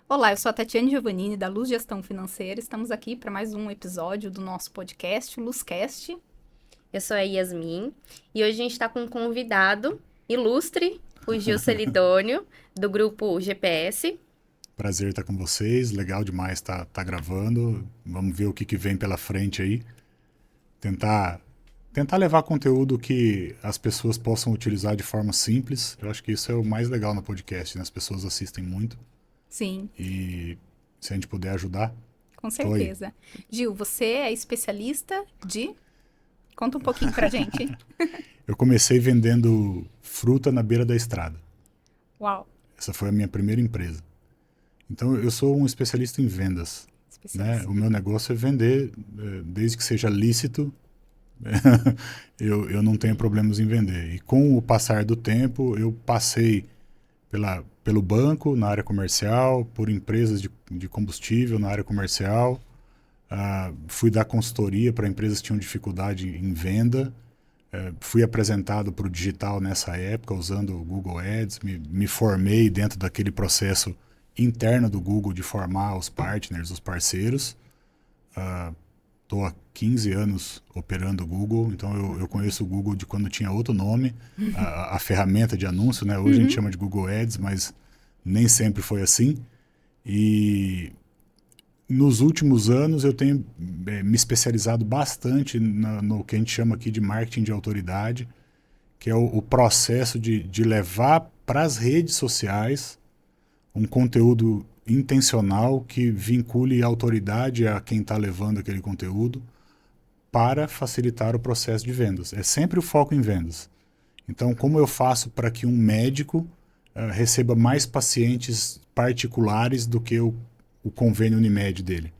Olá, eu sou a Tatiane Giovannini, da Luz Gestão Financeira. Estamos aqui para mais um episódio do nosso podcast, o Luzcast. Eu sou a Yasmin e hoje a gente está com um convidado ilustre, o Gil Celidônio, do grupo GPS. Prazer estar com vocês, legal demais estar gravando. Vamos ver o que vem pela frente aí. Tentar, tentar levar conteúdo que as pessoas possam utilizar de forma simples. Eu acho que isso é o mais legal no podcast, né? As pessoas assistem muito Sim, e se a gente puder ajudar, com tô aí. certeza. Gil, você é especialista de... Conta um pouquinho pra gente. Eu comecei vendendo fruta na beira da estrada. Uau, Essa foi a minha primeira empresa. Então eu sou um especialista em vendas, né? especialista. O meu negócio é vender, desde que seja lícito. eu não tenho problemas em vender. E com o passar do tempo, eu passei pelo banco na área comercial, por empresas de combustível na área comercial, fui dar consultoria para empresas que tinham dificuldade em venda, fui apresentado para o digital nessa época, usando o Google Ads, me formei dentro daquele processo interno do Google de formar os partners, os parceiros. Estou há 15 anos operando o Google, então eu conheço o Google de quando tinha outro nome, a ferramenta de anúncio, né? Hoje a gente chama de Google Ads, mas nem sempre foi assim. E nos últimos anos eu tenho me especializado bastante no que a gente chama aqui de marketing de autoridade, que é o processo de levar para as redes sociais um conteúdo intencional que vincule autoridade a quem está levando aquele conteúdo para facilitar o processo de vendas. É sempre o foco em vendas. Então, como eu faço para que um médico receba mais pacientes particulares do que o convênio Unimed dele?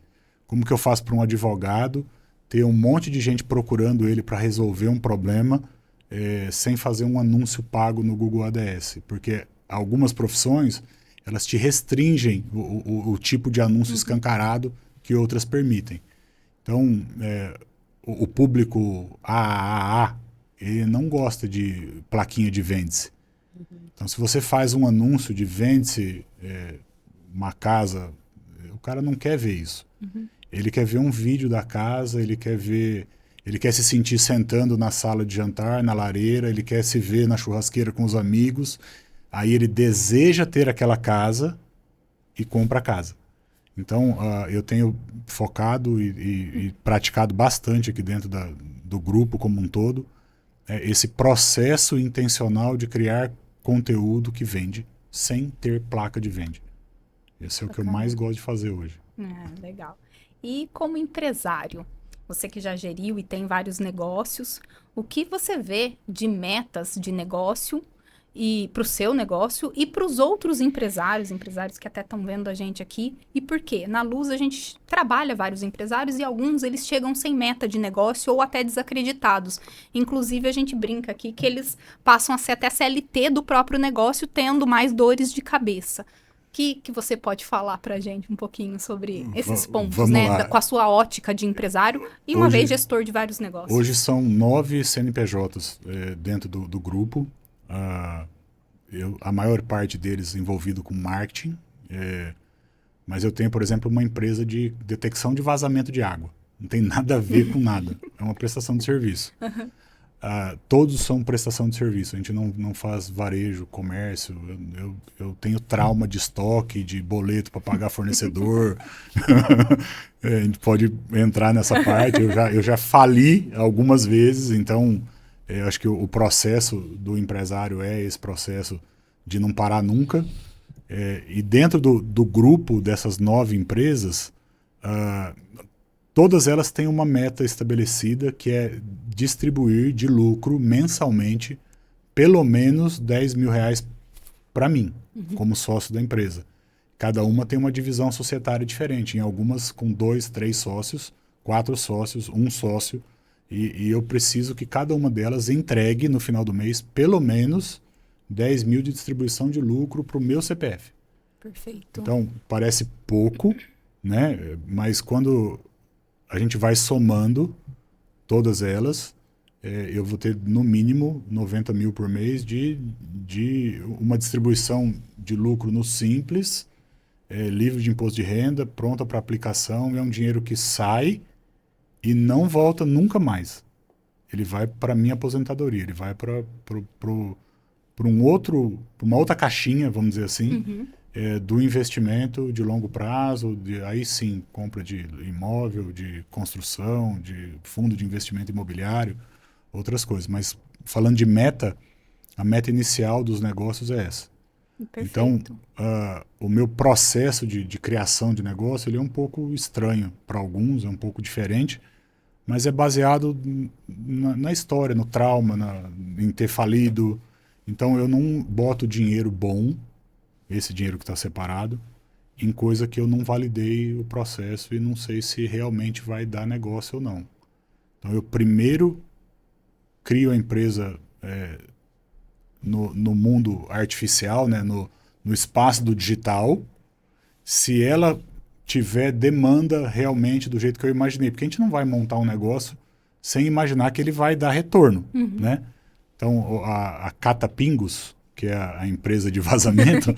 Como que eu faço para um advogado ter um monte de gente procurando ele para resolver um problema sem fazer um anúncio pago no Google ADS? Porque algumas profissões elas te restringem o tipo de anúncio escancarado que outras permitem. Então, o público AAA, ele não gosta de plaquinha de vende-se. Então, se você faz um anúncio de vende-se uma casa, o cara não quer ver isso. Ele quer ver um vídeo da casa, ele quer se sentir sentando na sala de jantar, na lareira, ele quer se ver na churrasqueira com os amigos. Aí ele deseja ter aquela casa e compra a casa. Então, eu tenho focado e praticado bastante aqui dentro do grupo como um todo, esse processo intencional de criar conteúdo que vende sem ter placa de vende. Esse é o que eu mais Bacana. gosto de fazer hoje. Ah, legal. E como empresário, você que já geriu e tem vários negócios, o que você vê de metas de negócio e para o seu negócio e para os outros empresários, empresários que até estão vendo a gente aqui, e por quê? Na Luz a gente trabalha vários empresários e alguns eles chegam sem meta de negócio ou até desacreditados. Inclusive a gente brinca aqui que eles passam a ser até CLT do próprio negócio, tendo mais dores de cabeça. Que você pode falar para a gente um pouquinho sobre esses pontos, Vamos né? lá. Com a sua ótica de empresário e uma vez Hoje, gestor de vários hoje negócios. são 9 CNPJs dentro do grupo. A maior parte deles envolvido com marketing. Mas eu tenho, por exemplo, uma empresa de detecção de vazamento de água. Não tem nada a ver com nada. É uma prestação de serviço. Todos são prestação de serviço. A gente não faz varejo, comércio. Eu tenho trauma de estoque, de boleto para pagar fornecedor. A gente pode entrar nessa parte. Eu já fali algumas vezes, então eu acho que o processo do empresário é esse processo de não parar nunca. E dentro do grupo dessas 9 empresas, todas elas têm uma meta estabelecida que é distribuir de lucro mensalmente pelo menos R$ 10.000 para mim, como sócio da empresa. Cada uma tem uma divisão societária diferente. Em algumas com 2, 3 sócios, 4 sócios, um sócio. E eu preciso que cada uma delas entregue no final do mês pelo menos 10 mil de distribuição de lucro para o meu CPF. Perfeito. Então, parece pouco, né? Mas quando a gente vai somando todas elas, eu vou ter no mínimo 90 mil por mês de uma distribuição de lucro no Simples, livre de imposto de renda, pronta para aplicação, e é um dinheiro que sai e não volta nunca mais. Ele vai para minha aposentadoria, ele vai para uma outra caixinha, vamos dizer assim, do investimento de longo prazo, aí sim, compra de imóvel, de construção, de fundo de investimento imobiliário, outras coisas. Mas falando de meta, a meta inicial dos negócios é essa. Perfeito. Então, o meu processo de criação de negócio ele é um pouco estranho para alguns, é um pouco diferente, mas é baseado na história, no trauma, em ter falido. Então, eu não boto dinheiro bom, esse dinheiro que está separado, em coisa que eu não validei o processo e não sei se realmente vai dar negócio ou não. Então, eu primeiro crio a empresa no mundo artificial, né, no espaço do digital, se ela tiver demanda realmente do jeito que eu imaginei. Porque a gente não vai montar um negócio sem imaginar que ele vai dar retorno, né? Então, a Catapingos, que é a empresa de vazamento,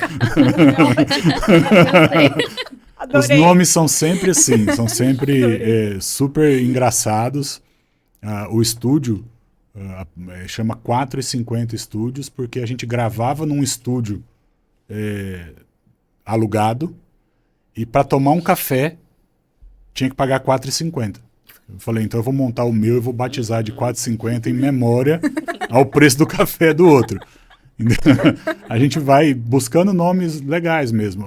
os nomes são sempre assim, são sempre super engraçados. O estúdio chama 450 Estúdios, porque a gente gravava num estúdio alugado e para tomar um café tinha que pagar 4,50. Eu falei, então eu vou montar o meu e vou batizar de 4,50 em memória ao preço do café do outro. A gente vai buscando nomes legais mesmo.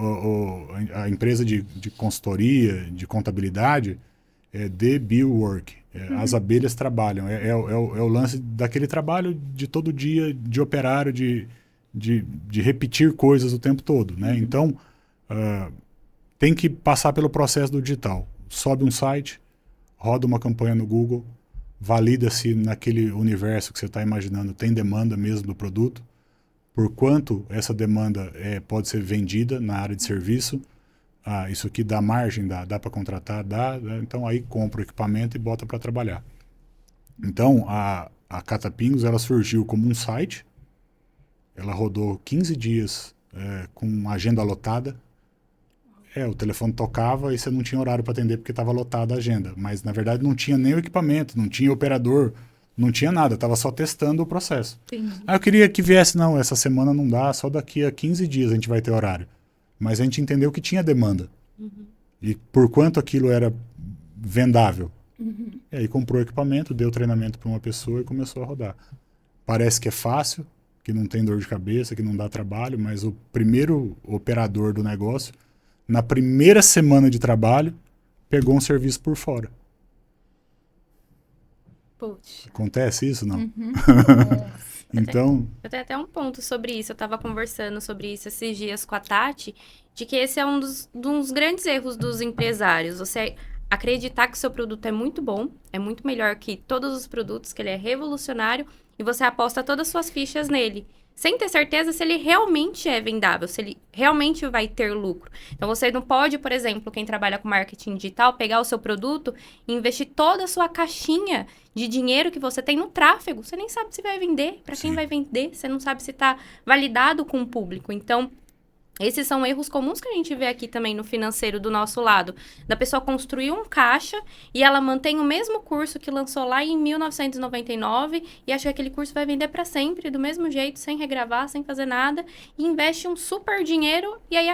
A empresa de consultoria, de contabilidade, é The Bee Work. As abelhas trabalham. É o lance daquele trabalho de todo dia, de operário, de repetir coisas o tempo todo, né? Então, tem que passar pelo processo do digital. Sobe um site, roda uma campanha no Google, valida se naquele universo que você está imaginando tem demanda mesmo do produto, por quanto essa demanda pode ser vendida na área de serviço. Isso aqui dá margem, dá para contratar, né? Então aí compra o equipamento e bota para trabalhar. Então a Catapingos ela surgiu como um site, ela rodou 15 dias com agenda lotada. O telefone tocava e você não tinha horário para atender porque estava lotada a agenda. Mas, na verdade, não tinha nem o equipamento, não tinha operador, não tinha nada. Estava só testando o processo. Eu queria que viesse, não, essa semana não dá, só daqui a 15 dias a gente vai ter horário. Mas a gente entendeu que tinha demanda. E por quanto aquilo era vendável. E aí comprou o equipamento, deu treinamento para uma pessoa e começou a rodar. Parece que é fácil, que não tem dor de cabeça, que não dá trabalho, mas o primeiro operador do negócio, na primeira semana de trabalho, pegou um serviço por fora. Puxa. Acontece isso, não? Então... Eu tenho até um ponto sobre isso. Eu estava conversando sobre isso esses dias com a Tati, de que esse é um dos grandes erros dos empresários. Você acreditar que o seu produto é muito bom, é muito melhor que todos os produtos, que ele é revolucionário, e você aposta todas as suas fichas nele, sem ter certeza se ele realmente é vendável, se ele realmente vai ter lucro. Então, você não pode, por exemplo, quem trabalha com marketing digital, pegar o seu produto e investir toda a sua caixinha de dinheiro que você tem no tráfego. Você nem sabe se vai vender, para quem vai vender, você não sabe se está validado com o público. Então, esses são erros comuns que a gente vê aqui também no financeiro do nosso lado. Da pessoa construir um caixa e ela mantém o mesmo curso que lançou lá em 1999 e acha que aquele curso vai vender para sempre, do mesmo jeito, sem regravar, sem fazer nada, e investe um super dinheiro e aí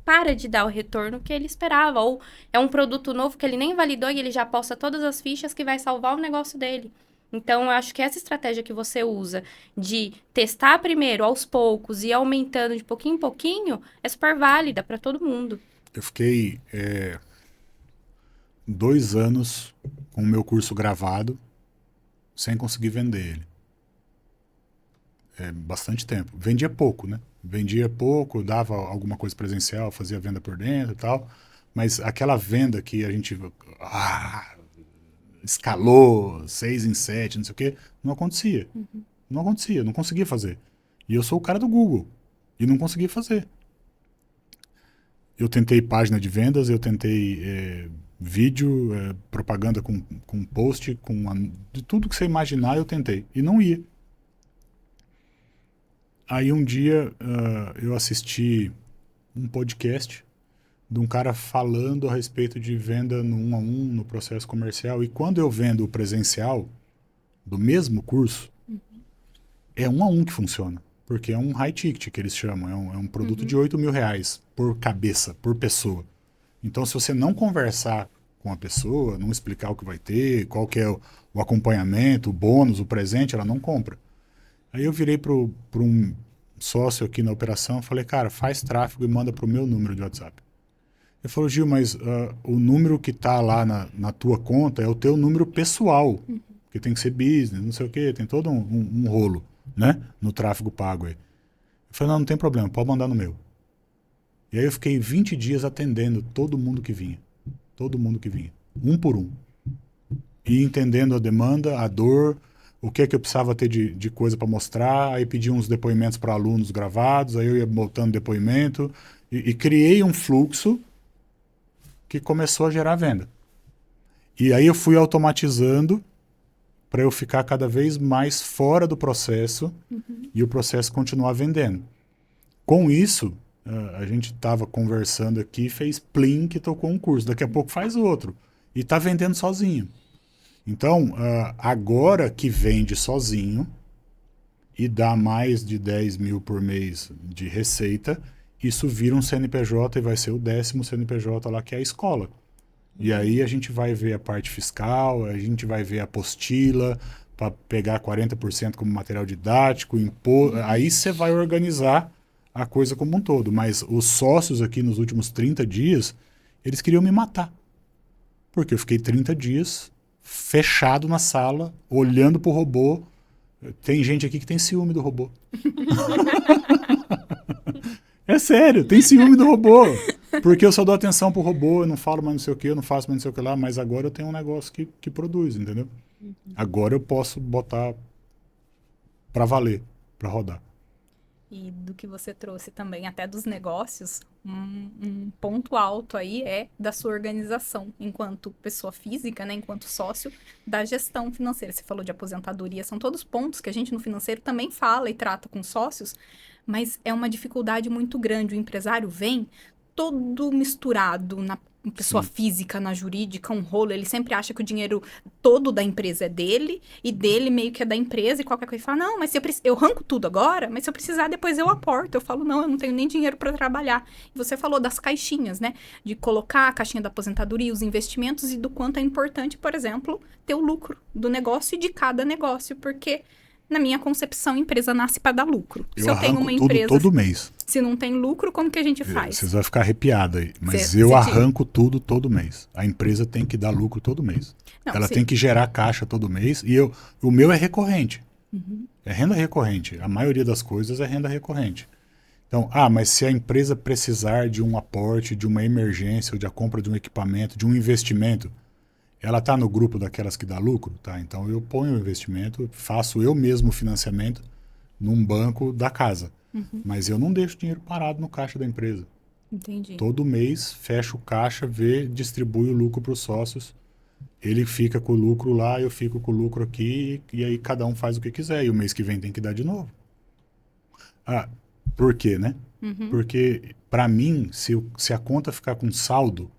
para de dar o retorno que ele esperava. Ou é um produto novo que ele nem validou e ele já aposta todas as fichas que vai salvar o negócio dele. Então, eu acho que essa estratégia que você usa de testar primeiro, aos poucos, e aumentando de pouquinho em pouquinho, é super válida para todo mundo. Eu fiquei 2 anos com o meu curso gravado, sem conseguir vender ele. Bastante tempo. Vendia pouco, né? Vendia pouco, dava alguma coisa presencial, fazia venda por dentro e tal, mas aquela venda que a gente... escalou 6 em 7, não sei o quê, não acontecia. Não acontecia, não conseguia fazer. E eu sou o cara do Google e não conseguia fazer. Eu tentei página de vendas, eu tentei vídeo, propaganda com post, de tudo que você imaginar eu tentei. E não ia. Aí um dia eu assisti um podcast de um cara falando a respeito de venda no 1 a 1, no processo comercial. E quando eu vendo o presencial do mesmo curso, é 1 a 1 que funciona. Porque é um high ticket que eles chamam. É um produto de R$ 8.000 por cabeça, por pessoa. Então, se você não conversar com a pessoa, não explicar o que vai ter, qual que é o acompanhamento, o bônus, o presente, ela não compra. Aí eu virei para um sócio aqui na operação e falei, cara, faz tráfego e manda para o meu número de WhatsApp. Ele falou, Gil, mas o número que está lá na tua conta é o teu número pessoal, que tem que ser business, não sei o quê, tem todo um rolo, né, no tráfego pago aí. Eu falei, não tem problema, pode mandar no meu. E aí eu fiquei 20 dias atendendo todo mundo que vinha, um por um. E entendendo a demanda, a dor, o que é que eu precisava ter de coisa para mostrar, aí pedi uns depoimentos para alunos gravados, aí eu ia botando depoimento, e criei um fluxo que começou a gerar venda. E aí eu fui automatizando para eu ficar cada vez mais fora do processo e o processo continuar vendendo. Com isso, a gente estava conversando aqui, fez plim que tocou um curso, daqui a pouco faz outro. E está vendendo sozinho. Então, agora que vende sozinho e dá mais de 10 mil por mês de receita, isso vira um CNPJ e vai ser o 10º CNPJ lá, que é a escola. E aí a gente vai ver a parte fiscal, a gente vai ver a apostila, para pegar 40% como material didático, aí você vai organizar a coisa como um todo. Mas os sócios aqui nos últimos 30 dias, eles queriam me matar. Porque eu fiquei 30 dias fechado na sala, olhando pro robô. Tem gente aqui que tem ciúme do robô. É sério, tem ciúme do robô. Porque eu só dou atenção pro robô, eu não falo mais não sei o que, eu não faço mais não sei o que lá, mas agora eu tenho um negócio que produz, entendeu? Agora eu posso botar para valer, para rodar. E do que você trouxe também, até dos negócios, um ponto alto aí é da sua organização, enquanto pessoa física, né, enquanto sócio, da gestão financeira. Você falou de aposentadoria, são todos pontos que a gente no financeiro também fala e trata com sócios, mas é uma dificuldade muito grande. O empresário vem todo misturado na pessoa física, na jurídica, um rolo. Ele sempre acha que o dinheiro todo da empresa é dele, e dele meio que é da empresa, e qualquer coisa ele fala, não, mas se eu arranco tudo agora, mas se eu precisar, depois eu aporto. Eu falo, não, eu não tenho nem dinheiro para trabalhar. E você falou das caixinhas, né? De colocar a caixinha da aposentadoria, os investimentos, e do quanto é importante, por exemplo, ter o lucro do negócio e de cada negócio, porque na minha concepção, a empresa nasce para dar lucro. Se eu tenho uma empresa todo mês. Se não tem lucro, como que a gente faz? Vocês vão ficar arrepiada aí. Mas eu arranco tudo todo mês. A empresa tem que dar lucro todo mês. Não, ela tem que gerar caixa todo mês. E o meu é recorrente. É renda recorrente. A maioria das coisas é renda recorrente. Então, mas se a empresa precisar de um aporte, de uma emergência, ou de a compra de um equipamento, de um investimento, ela está no grupo daquelas que dá lucro? Tá, então eu ponho o investimento, faço eu mesmo o financiamento num banco da casa. Mas eu não deixo dinheiro parado no caixa da empresa. Entendi. Todo mês, fecho o caixa, distribui o lucro para os sócios. Ele fica com o lucro lá, eu fico com o lucro aqui, e aí cada um faz o que quiser. E o mês que vem tem que dar de novo. Por quê, né? Porque, para mim, se a conta ficar com saldo,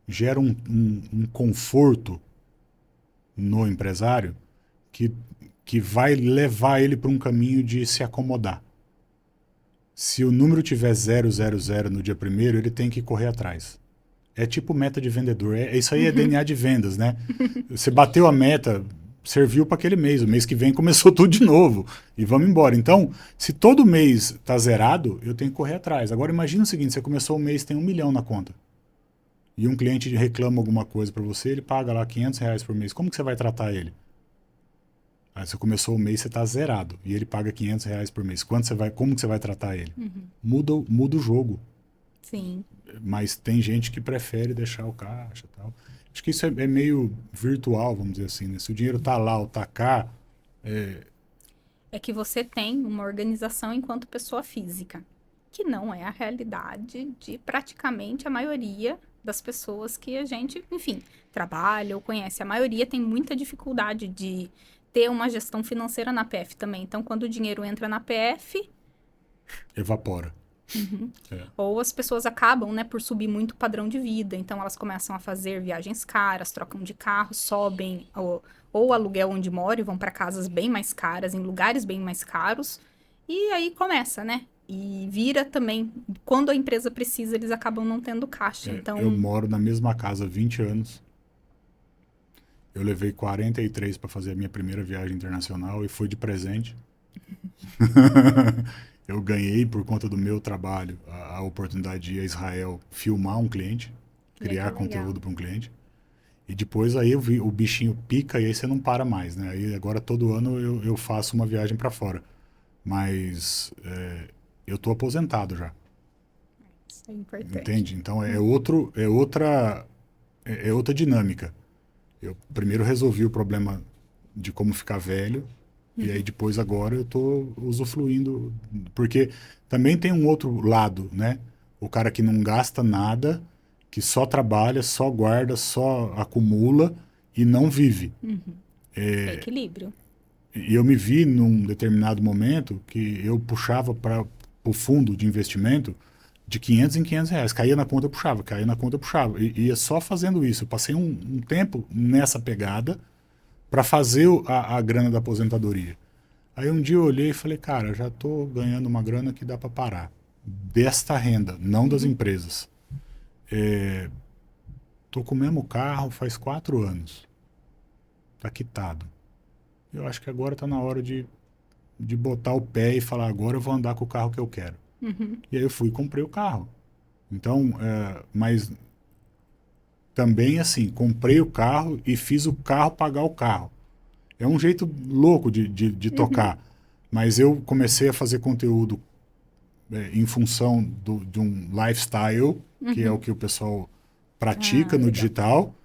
gera um conforto no empresário que vai levar ele para um caminho de se acomodar. Se o número tiver 000 no dia 1º, ele tem que correr atrás. É tipo meta de vendedor. Isso aí é DNA de vendas, né? Você bateu a meta, serviu para aquele mês. O mês que vem começou tudo de novo. E vamos embora. Então, se todo mês está zerado, eu tenho que correr atrás. Agora, imagina o seguinte, você começou o mês, tem 1 milhão na conta. E um cliente reclama alguma coisa para você, ele paga lá R$500 por mês. Como que você vai tratar ele? Aí você começou o mês, você está zerado. E ele paga R$500 por mês. Como que você vai tratar ele? Muda o jogo. Sim. Mas tem gente que prefere deixar o caixa e tal. Acho que isso é meio virtual, vamos dizer assim, né? Se o dinheiro está lá ou está cá... É que você tem uma organização enquanto pessoa física, que não é a realidade de praticamente a maioria das pessoas que a gente, enfim, trabalha ou conhece. A maioria tem muita dificuldade de ter uma gestão financeira na PF também. Então, quando o dinheiro entra na PF... evapora. Ou as pessoas acabam, né, por subir muito o padrão de vida. Então, elas começam a fazer viagens caras, trocam de carro, sobem ou o aluguel onde moram e vão para casas bem mais caras, em lugares bem mais caros. E aí começa, né? E vira também, quando a empresa precisa, eles acabam não tendo caixa. Então, Eu moro na mesma casa há 20 anos. Eu levei 43 para fazer a minha primeira viagem internacional e foi de presente. Eu ganhei, por conta do meu trabalho, a oportunidade de ir a Israel filmar um cliente, criar Legal. conteúdo para um cliente. E depois aí eu vi o bichinho pica e aí você não para mais, né? Aí agora todo ano eu faço uma viagem para fora. Mas eu tô aposentado já, isso é importante. entende? Então é outra dinâmica. Eu primeiro resolvi o problema de como ficar velho. E aí depois agora eu tô usufruindo, porque também tem um outro lado, né? O cara que não gasta nada, que só trabalha, só guarda, só acumula e não vive. É equilíbrio. E eu me vi num determinado momento que eu puxava para o fundo de investimento de 500 em 500 reais. Caía na conta, eu puxava, caía na conta, eu puxava. E ia só fazendo isso. Eu passei um tempo nessa pegada para fazer a grana da aposentadoria. Aí um dia eu olhei e falei, cara, já tô ganhando uma grana que dá para parar. Desta renda, não das empresas. Tô com o mesmo carro faz 4 anos. Tá quitado. Eu acho que agora tá na hora de botar o pé e falar, agora eu vou andar com o carro que eu quero. E aí eu fui e comprei o carro. Então, mas também assim, comprei o carro e fiz o carro pagar o carro. É um jeito louco de tocar. Mas eu comecei a fazer conteúdo em função de um lifestyle, que é o que o pessoal pratica no legal. digital.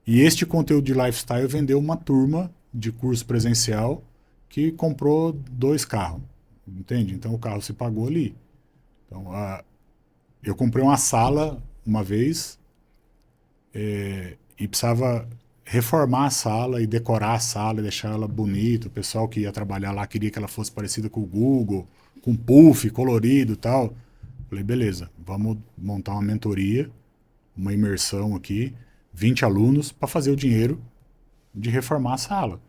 E este conteúdo de lifestyle vendeu uma turma de curso presencial que comprou 2 carros. Entende? Então o carro se pagou ali. Então, eu comprei uma sala uma vez e precisava reformar a sala e decorar a sala e deixar ela bonita. O pessoal que ia trabalhar lá queria que ela fosse parecida com o Google, com puff, colorido e tal. Falei, beleza, vamos montar uma mentoria, uma imersão aqui, 20 alunos para fazer o dinheiro de reformar a sala.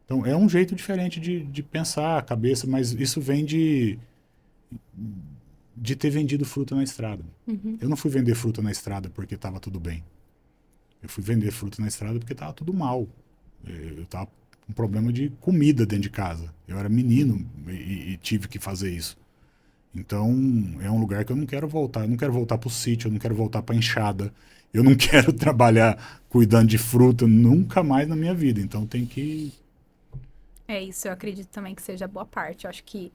Então, é um jeito diferente de pensar a cabeça, mas isso vem de ter vendido fruta na estrada. Eu não fui vender fruta na estrada porque estava tudo bem. Eu fui vender fruta na estrada porque estava tudo mal. Eu estava com problema de comida dentro de casa. Eu era menino e tive que fazer isso. Então, é um lugar que eu não quero voltar. Eu não quero voltar para o sítio, eu não quero voltar para a enxada. Eu não quero trabalhar cuidando de fruta nunca mais na minha vida. Então, tem que... É isso, eu acredito também que seja boa parte. Eu acho que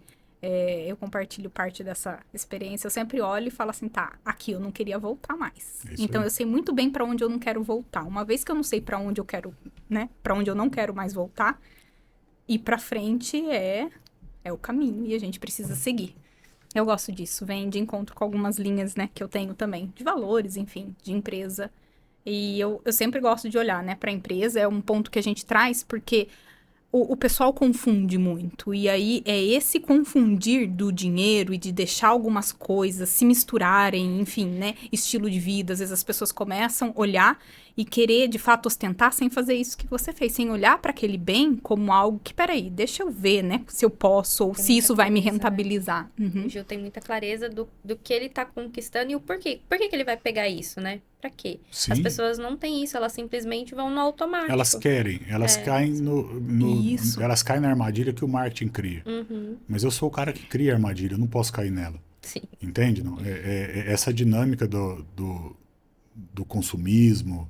eu compartilho parte dessa experiência. Eu sempre olho e falo assim, tá, aqui eu não queria voltar mais. É isso Então aí. eu sei muito bem para onde eu não quero voltar. Uma vez que eu não sei para onde eu quero, né, para onde eu não quero mais voltar, ir para frente é o caminho e a gente precisa seguir. Eu gosto disso, vem de encontro com algumas linhas, né, que eu tenho também, de valores, enfim, de empresa. E eu sempre gosto de olhar, né, para a empresa, é um ponto que a gente traz, porque o pessoal confunde muito. E aí é esse confundir do dinheiro e de deixar algumas coisas se misturarem, enfim, né? Estilo de vida. Às vezes as pessoas começam a olhar e querer, de fato, ostentar sem fazer isso que você fez. Sem olhar para aquele bem como algo que, peraí, deixa eu ver, né? Se eu posso ou Tem se muita isso vai me clareza, né? rentabilizar. O Gil tem muita clareza do que ele tá conquistando e o porquê. Por que que ele vai pegar isso, né? Pra quê? Sim. As pessoas não têm isso, elas simplesmente vão no automático. Elas querem, elas caem Isso. elas caem na armadilha que o marketing cria. Mas eu sou o cara que cria a armadilha, eu não posso cair nela. Sim. Entende? Não? Essa dinâmica do consumismo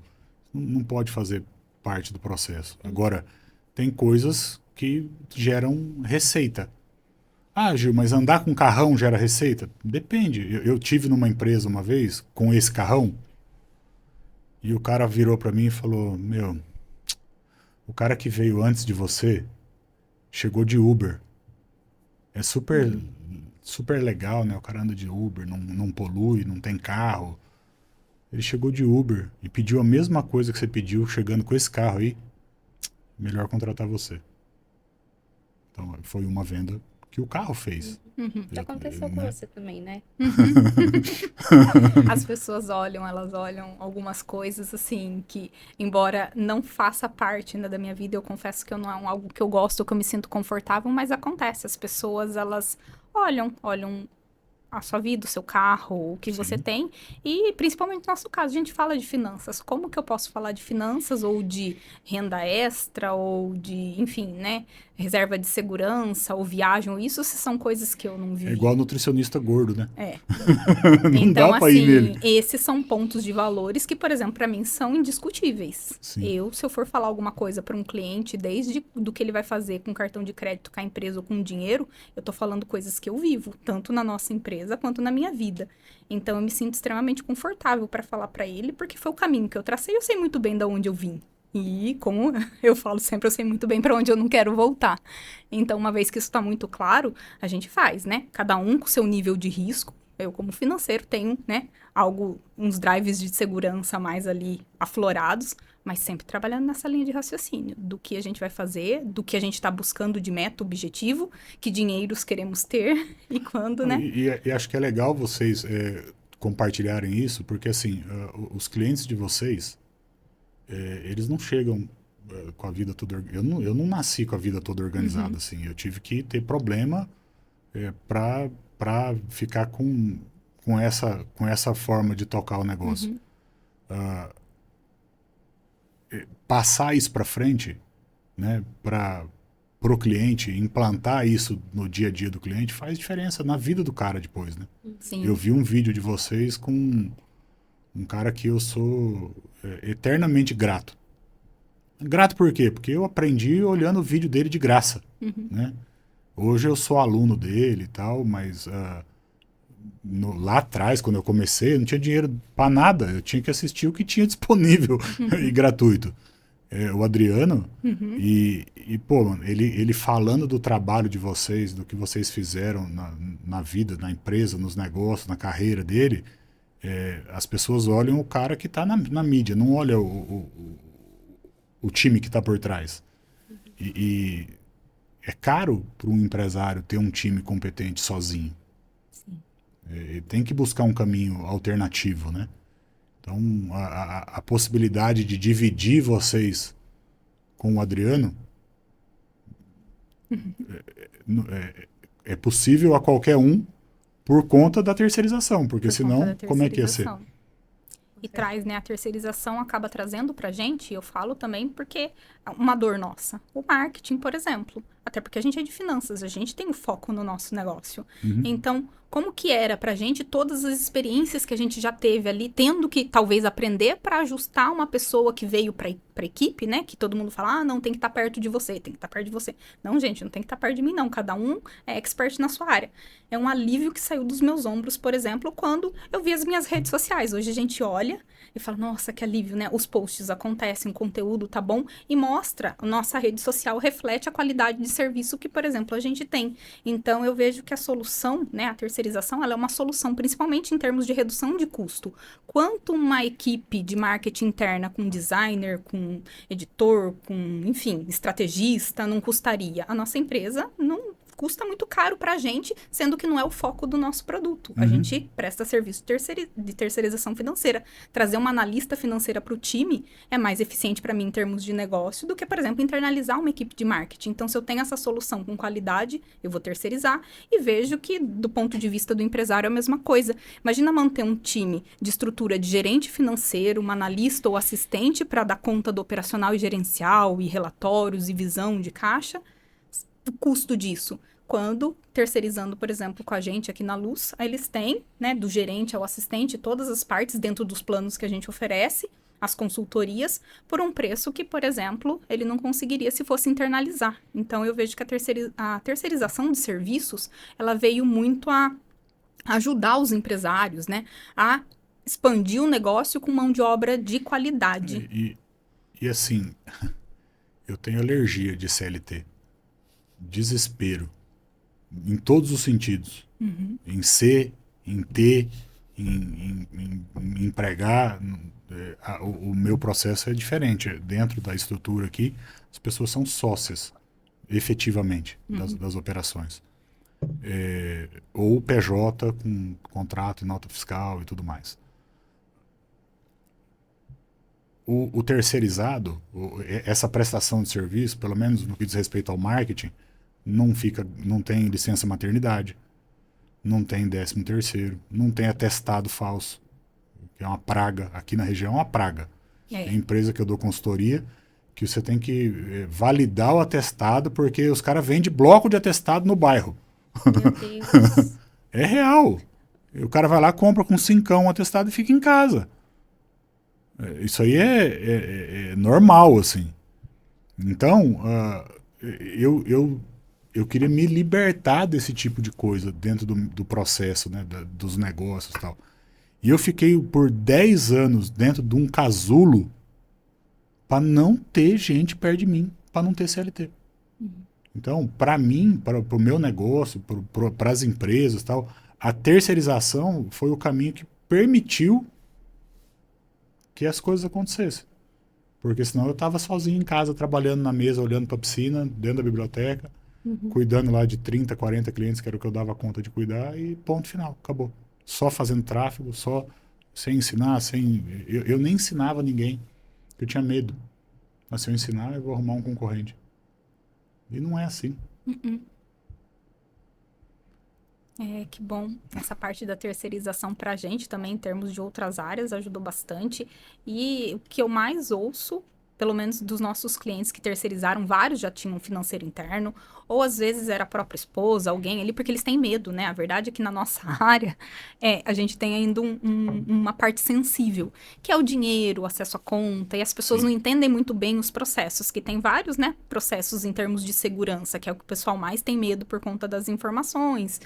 não pode fazer parte do processo. Agora, tem coisas que geram receita. Ah, Gil, mas andar com carrão gera receita? Depende. Eu tive numa empresa uma vez com esse carrão e o cara virou para mim e falou, meu, o cara que veio antes de você chegou de Uber. É super legal, né? O cara anda de Uber, não polui, não tem carro. Ele chegou de Uber e pediu a mesma coisa que você pediu chegando com esse carro aí. Melhor contratar você. Então, foi uma venda que o carro fez. Já aconteceu com você também, né? As pessoas olham, elas olham algumas coisas assim que, embora não faça parte ainda da minha vida, eu confesso que não é algo que eu gosto, que eu me sinto confortável, mas acontece. As pessoas, elas olham a sua vida, o seu carro, o que você tem. E, principalmente no nosso caso, a gente fala de finanças. Como que eu posso falar de finanças ou de renda extra ou de, enfim, né, reserva de segurança ou viagem ou isso, se são coisas que eu não vivi. É igual nutricionista gordo, né? É. Não Então, dá pra ir assim, nele. esses são pontos de valores que, por exemplo, para mim são indiscutíveis. Sim. Se eu for falar alguma coisa para um cliente, desde do que ele vai fazer com cartão de crédito, com a empresa ou com dinheiro, eu tô falando coisas que eu vivo, tanto na nossa empresa quanto na minha vida. Então, eu me sinto extremamente confortável para falar para ele, porque foi o caminho que eu tracei, eu sei muito bem de onde eu vim. E, como eu falo sempre, eu sei muito bem para onde eu não quero voltar. Então, uma vez que isso está muito claro, a gente faz, né? Cada um com seu nível de risco. Eu, como financeiro, tenho, né, uns drives de segurança mais ali aflorados, mas sempre trabalhando nessa linha de raciocínio, do que a gente vai fazer, do que a gente está buscando de meta, objetivo, que dinheiros queremos ter e quando, né? E acho que é legal vocês compartilharem isso, porque assim, os clientes de vocês, eles não chegam com a vida toda... Eu não nasci com a vida toda organizada, assim. Eu tive que ter problema para ficar com essa forma de tocar o negócio. Passar isso para frente, né, para o cliente, implantar isso no dia a dia do cliente, faz diferença na vida do cara depois, né? Sim. Eu vi um vídeo de vocês com um cara que eu sou eternamente grato. Grato por quê? Porque eu aprendi olhando o vídeo dele de graça, né? Hoje eu sou aluno dele e tal, mas lá atrás, quando eu comecei, eu não tinha dinheiro para nada. Eu tinha que assistir o que tinha disponível e gratuito. O Adriano, e pô, mano, ele falando do trabalho de vocês, do que vocês fizeram na vida, na empresa, nos negócios, na carreira dele, as pessoas olham o cara que está na mídia, não olha o time que está por trás. E é caro para um empresário ter um time competente sozinho. Tem que buscar um caminho alternativo, né? Então, a possibilidade de dividir vocês com o Adriano é possível a qualquer um por conta da terceirização, porque senão, como é que ia ser? E traz, né, a terceirização acaba trazendo pra gente, eu falo também porque é uma dor nossa. O marketing, por exemplo, até porque a gente é de finanças, a gente tem o foco no nosso negócio. Então, como que era pra gente todas as experiências que a gente já teve ali, tendo que talvez aprender para ajustar uma pessoa que veio pra equipe, né, que todo mundo fala, não, tem que estar perto de você, tem que estar perto de você. Não, gente, não tem que estar perto de mim, não. Cada um é expert na sua área. É um alívio que saiu dos meus ombros, por exemplo, quando eu vi as minhas redes sociais. Hoje a gente olha e fala, nossa, que alívio, né? Os posts acontecem, o conteúdo tá bom e mostra, a nossa rede social reflete a qualidade de serviço que, por exemplo, a gente tem. Então, eu vejo que a solução, né, a terceirização, ela é uma solução, principalmente em termos de redução de custo. Quanto uma equipe de marketing interna com designer, com editor, com, enfim, estrategista, não custaria? A nossa empresa não custa muito caro pra gente, sendo que não é o foco do nosso produto. A gente presta serviço de terceirização financeira. Trazer uma analista financeira para o time é mais eficiente para mim em termos de negócio do que, por exemplo, internalizar uma equipe de marketing. Então, se eu tenho essa solução com qualidade, eu vou terceirizar e vejo que, do ponto de vista do empresário, é a mesma coisa. Imagina manter um time de estrutura de gerente financeiro, uma analista ou assistente para dar conta do operacional e gerencial, e relatórios e visão de caixa. O custo disso. Quando terceirizando, por exemplo, com a gente aqui na Luz, eles têm, né, do gerente ao assistente, todas as partes dentro dos planos que a gente oferece, as consultorias, por um preço que, por exemplo, ele não conseguiria se fosse internalizar. Então, eu vejo que a terceirização de serviços, ela veio muito a ajudar os empresários, né, a expandir o negócio com mão de obra de qualidade. E assim, eu tenho alergia de CLT. Desespero. Em todos os sentidos. Em ser, em ter, em empregar. O meu processo é diferente. Dentro da estrutura aqui, as pessoas são sócias, efetivamente, das operações. ou PJ com contrato e nota fiscal e tudo mais. O terceirizado, essa prestação de serviço, pelo menos no que diz respeito ao marketing, não tem licença maternidade, não tem 13º, não tem atestado falso, que é uma praga. Aqui na região é uma praga. É a empresa que eu dou consultoria, que você tem que validar o atestado, porque os caras vendem bloco de atestado no bairro. Meu Deus. É real. O cara vai lá, compra com 5 um atestado e fica em casa. Isso aí é normal, assim. Então, eu queria me libertar desse tipo de coisa dentro do processo, né, dos negócios e tal. E eu fiquei por 10 anos dentro de um casulo para não ter gente perto de mim, para não ter CLT. Então, para mim, para o meu negócio, para as empresas e tal, a terceirização foi o caminho que permitiu que as coisas acontecessem. Porque senão eu estava sozinho em casa, trabalhando na mesa, olhando para a piscina, dentro da biblioteca, cuidando lá de 30, 40 clientes, que era o que eu dava conta de cuidar, e ponto final, acabou. Só fazendo tráfego, só sem ensinar, eu nem ensinava ninguém, eu tinha medo. Mas se eu ensinar, eu vou arrumar um concorrente. E não é assim. Que bom. Essa parte da terceirização pra gente também, em termos de outras áreas, ajudou bastante. E o que eu mais ouço, pelo menos dos nossos clientes que terceirizaram, vários já tinham um financeiro interno, ou às vezes era a própria esposa, alguém ali, porque eles têm medo, né? A verdade é que na nossa área, a gente tem ainda uma parte sensível, que é o dinheiro, o acesso à conta, e as pessoas não entendem muito bem os processos, que tem vários, né, processos em termos de segurança, que é o que o pessoal mais tem medo por conta das informações.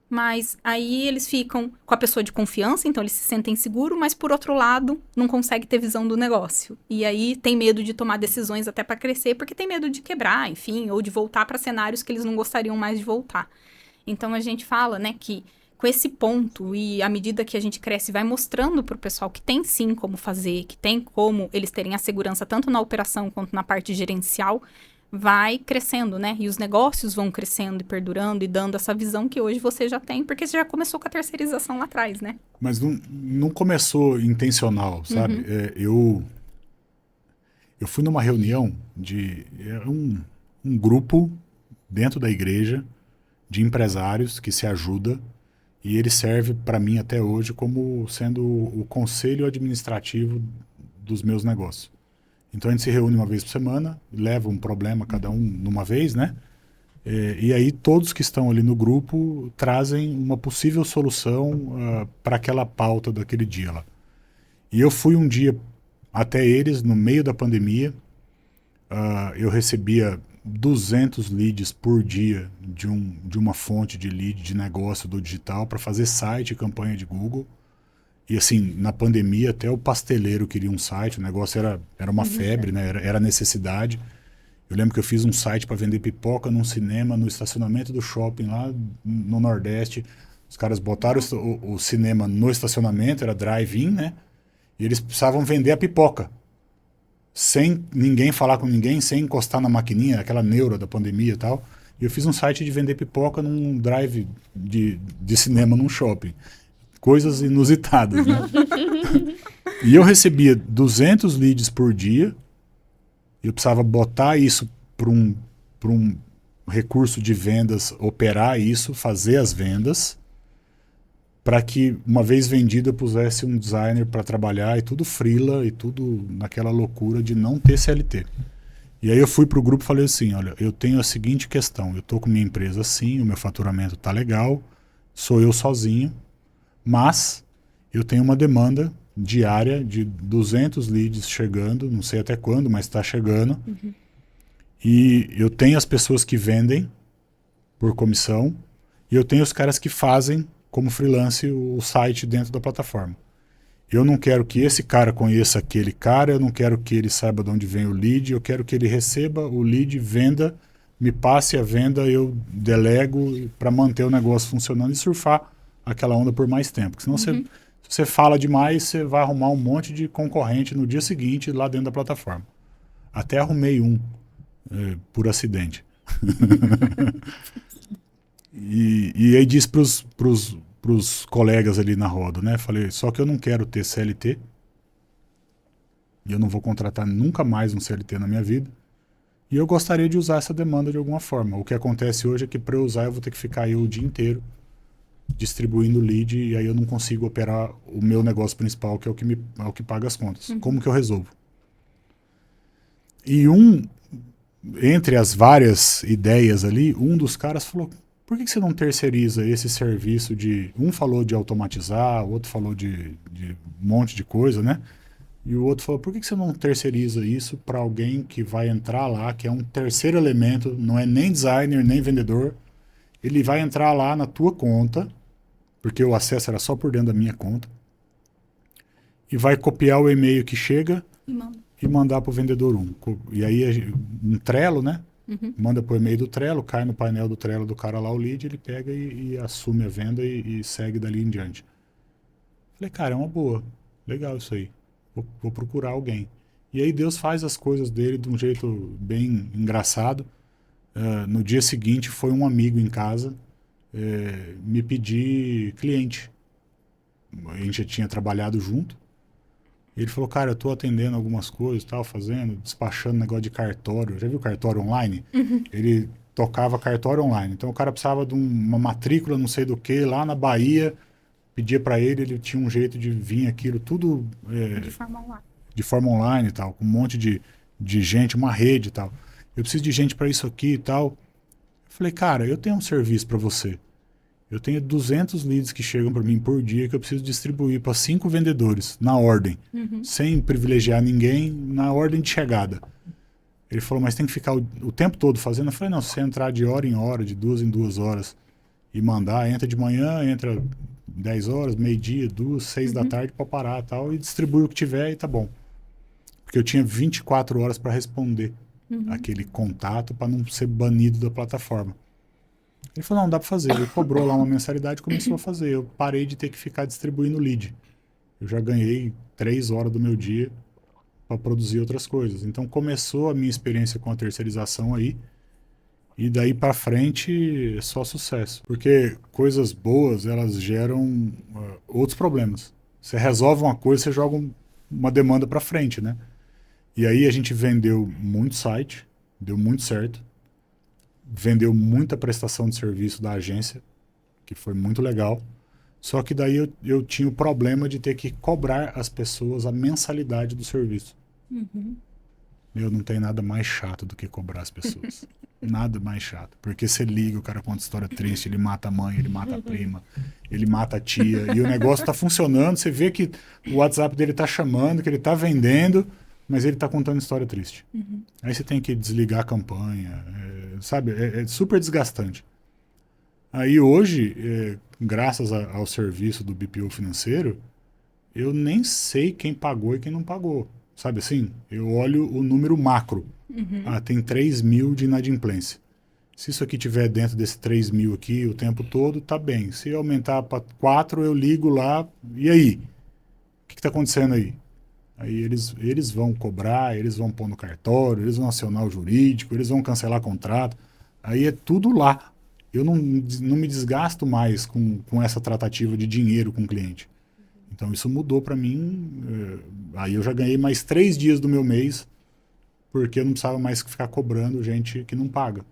Mas aí eles ficam com a pessoa de confiança, então eles se sentem seguros, mas por outro lado, não consegue ter visão do negócio. E aí tem medo de tomar decisões até para crescer, porque tem medo de quebrar, enfim, ou de voltar para cenários que eles não gostariam mais de voltar. Então a gente fala, né, que com esse ponto e à medida que a gente cresce, vai mostrando para o pessoal que tem sim como fazer, que tem como eles terem a segurança tanto na operação quanto na parte gerencial, vai crescendo, né? E os negócios vão crescendo e perdurando e dando essa visão que hoje você já tem, porque você já começou com a terceirização lá atrás, né? Mas não começou intencional, sabe? Eu fui numa reunião de um grupo dentro da igreja de empresários que se ajuda, e ele serve para mim até hoje como sendo o conselho administrativo dos meus negócios. Então a gente se reúne uma vez por semana, leva um problema cada um numa vez, né? E aí todos que estão ali no grupo trazem uma possível solução para aquela pauta daquele dia lá. E eu fui um dia até eles, no meio da pandemia, eu recebia 200 leads por dia de uma fonte de lead de negócio do digital para fazer site e campanha de Google. E assim, na pandemia até o pasteleiro queria um site, o negócio era uma febre, né? Era necessidade. Eu lembro que eu fiz um site para vender pipoca num cinema, no estacionamento do shopping lá no Nordeste. Os caras botaram o cinema no estacionamento, era drive-in, né? E eles precisavam vender a pipoca. Sem ninguém falar com ninguém, sem encostar na maquininha, aquela neura da pandemia e tal. E eu fiz um site de vender pipoca num drive de cinema num shopping. Coisas inusitadas, né? E eu recebia 200 leads por dia. Eu precisava botar isso para um recurso de vendas, operar isso, fazer as vendas, para que, uma vez vendido, eu pusesse um designer para trabalhar, e tudo freela, e tudo naquela loucura de não ter CLT. E aí eu fui para o grupo e falei assim, olha, eu tenho a seguinte questão, eu estou com minha empresa assim, o meu faturamento está legal, sou eu sozinho, mas eu tenho uma demanda diária de 200 leads chegando, não sei até quando, mas está chegando. E eu tenho as pessoas que vendem por comissão e eu tenho os caras que fazem como freelance o site dentro da plataforma. Eu não quero que esse cara conheça aquele cara, eu não quero que ele saiba de onde vem o lead, eu quero que ele receba o lead, venda, me passe a venda, eu delego para manter o negócio funcionando e surfar aquela onda por mais tempo. Porque senão se você fala demais, você vai arrumar um monte de concorrente no dia seguinte lá dentro da plataforma. Até arrumei um por acidente. E aí disse pros colegas ali na roda, né? Falei, só que eu não quero ter CLT, e eu não vou contratar nunca mais um CLT na minha vida, e eu gostaria de usar essa demanda de alguma forma. O que acontece hoje é que para eu usar eu vou ter que ficar aí o dia inteiro distribuindo lead, e aí eu não consigo operar o meu negócio principal, que é o que paga as contas. Como que eu resolvo? E entre as várias ideias ali, um dos caras falou, por que você não terceiriza esse serviço de... Um falou de automatizar, o outro falou de um monte de coisa, né? E o outro falou, por que você não terceiriza isso para alguém que vai entrar lá, que é um terceiro elemento, não é nem designer, nem vendedor, ele vai entrar lá na tua conta, porque o acesso era só por dentro da minha conta, e vai copiar o e-mail que chega e mandar para o vendedor 1. E aí, um Trello, né? Manda para o e-mail do Trello, cai no painel do Trello do cara lá o lead, ele pega e assume a venda e segue dali em diante. Falei, cara, é uma boa. Legal isso aí. Vou procurar alguém. E aí Deus faz as coisas dele de um jeito bem engraçado. No dia seguinte foi um amigo em casa me pedir cliente. A gente já tinha trabalhado junto. Ele falou, cara, eu tô atendendo algumas coisas, tal, fazendo, despachando negócio de cartório. Já viu cartório online? Ele tocava cartório online. Então o cara precisava de uma matrícula, não sei do que, lá na Bahia, pedia para ele tinha um jeito de vir aquilo, tudo de forma online e tal, com um monte de gente, uma rede e tal. Eu preciso de gente para isso aqui e tal. Eu falei, cara, eu tenho um serviço para você. Eu tenho 200 leads que chegam para mim por dia que eu preciso distribuir para 5 vendedores, na ordem, sem privilegiar ninguém, na ordem de chegada. Ele falou, mas tem que ficar o tempo todo fazendo? Eu falei, não, se você entrar de hora em hora, de 2 em 2 horas e mandar, entra de manhã, entra 10 horas, meio-dia, 2, 6 da tarde para parar e tal, e distribui o que tiver e tá bom. Porque eu tinha 24 horas para responder aquele contato para não ser banido da plataforma. Ele falou, não, dá para fazer. Ele cobrou lá uma mensalidade e começou a fazer. Eu parei de ter que ficar distribuindo lead. Eu já ganhei 3 horas do meu dia para produzir outras coisas. Então começou a minha experiência com a terceirização aí. E daí para frente é só sucesso. Porque coisas boas, elas geram outros problemas. Você resolve uma coisa, você joga uma demanda para frente, né? E aí a gente vendeu muito site, deu muito certo. Vendeu muita prestação de serviço da agência, que foi muito legal. Só que daí eu tinha o problema de ter que cobrar as pessoas a mensalidade do serviço. Não tem nada mais chato do que cobrar as pessoas. Nada mais chato. Porque você liga, o cara conta história triste, ele mata a mãe, ele mata a prima, ele mata a tia, e o negócio tá funcionando, você vê que o WhatsApp dele tá chamando, que ele tá vendendo, mas ele tá contando história triste. Aí você tem que desligar a campanha, sabe? É super desgastante. Aí hoje, graças ao serviço do BPO financeiro, eu nem sei quem pagou e quem não pagou. Sabe assim? Eu olho o número macro. Tem 3 mil de inadimplência. Se isso aqui tiver dentro desse 3 mil aqui o tempo todo, tá bem. Se aumentar para 4, eu ligo lá. E aí? O que está acontecendo aí? Aí eles vão cobrar, eles vão pôr no cartório, eles vão acionar o jurídico, eles vão cancelar contrato. Aí é tudo lá. Eu não me desgasto mais com essa tratativa de dinheiro com o cliente. Então isso mudou para mim. Aí eu já ganhei mais 3 dias do meu mês, porque eu não precisava mais ficar cobrando gente que não paga.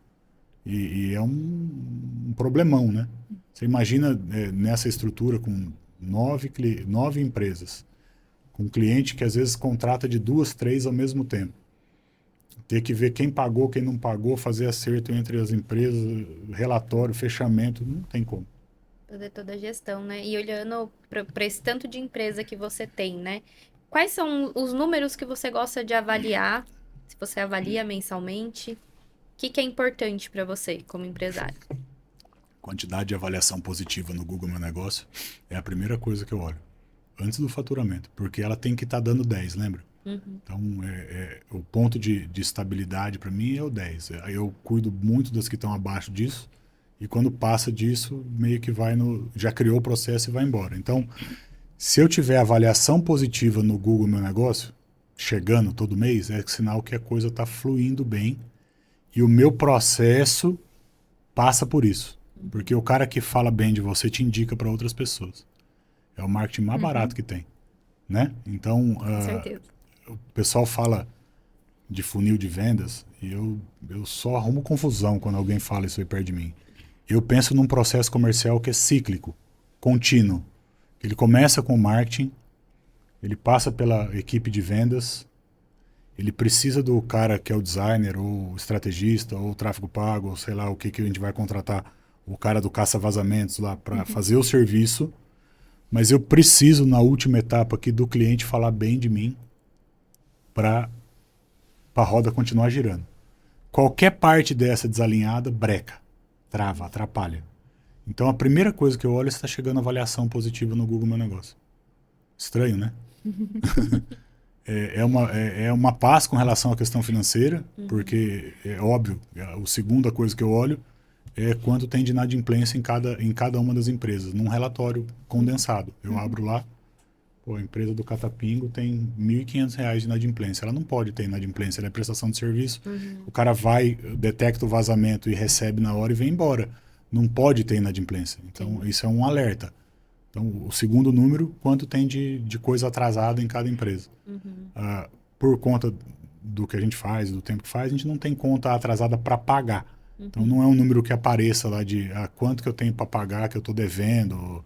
E é um problemão, né? Você imagina nessa estrutura com 9 empresas, com um cliente que às vezes contrata de 2, 3 ao mesmo tempo. Ter que ver quem pagou, quem não pagou, fazer acerto entre as empresas, relatório, fechamento, não tem como. Fazer toda a gestão, né? E olhando para esse tanto de empresa que você tem, né? Quais são os números que você gosta de avaliar? Se você avalia mensalmente, o que é importante para você como empresário? Quantidade de avaliação positiva no Google Meu Negócio é a primeira coisa que eu olho. Antes do faturamento, porque ela tem que estar dando 10, lembra? Então, o ponto de estabilidade para mim é o 10. Eu cuido muito das que estão abaixo disso, e quando passa disso, meio que já criou o processo e vai embora. Então, se eu tiver avaliação positiva no Google Meu Negócio, chegando todo mês, é sinal que a coisa está fluindo bem, e o meu processo passa por isso. Porque o cara que fala bem de você te indica para outras pessoas. É o marketing mais barato que tem, né? Então, Com certeza. o pessoal fala de funil de vendas e eu só arrumo confusão quando alguém fala isso aí perto de mim. Eu penso num processo comercial que é cíclico, contínuo. Ele começa com o marketing, ele passa pela equipe de vendas, ele precisa do cara que é o designer, ou o estrategista, ou o tráfego pago, ou sei lá o que a gente vai contratar, o cara do caça-vazamentos lá para fazer o serviço. Mas eu preciso, na última etapa aqui, do cliente falar bem de mim para a roda continuar girando. Qualquer parte dessa desalinhada, breca, trava, atrapalha. Então, a primeira coisa que eu olho é se está chegando avaliação positiva no Google Meu Negócio. Estranho, né? É uma paz com relação à questão financeira, porque é óbvio, a segunda coisa que eu olho é quanto tem de inadimplência em cada uma das empresas, num relatório condensado. Eu abro lá, a empresa do Catapingo tem R$ 1.500 de inadimplência. Ela não pode ter inadimplência, ela é prestação de serviço. O cara vai, detecta o vazamento e recebe na hora e vem embora. Não pode ter inadimplência. Então, isso é um alerta. Então, o segundo número, quanto tem de coisa atrasada em cada empresa. Por conta do que a gente faz, do tempo que faz, a gente não tem conta atrasada para pagar. Então, não é um número que apareça lá de quanto que eu tenho para pagar, que eu estou devendo.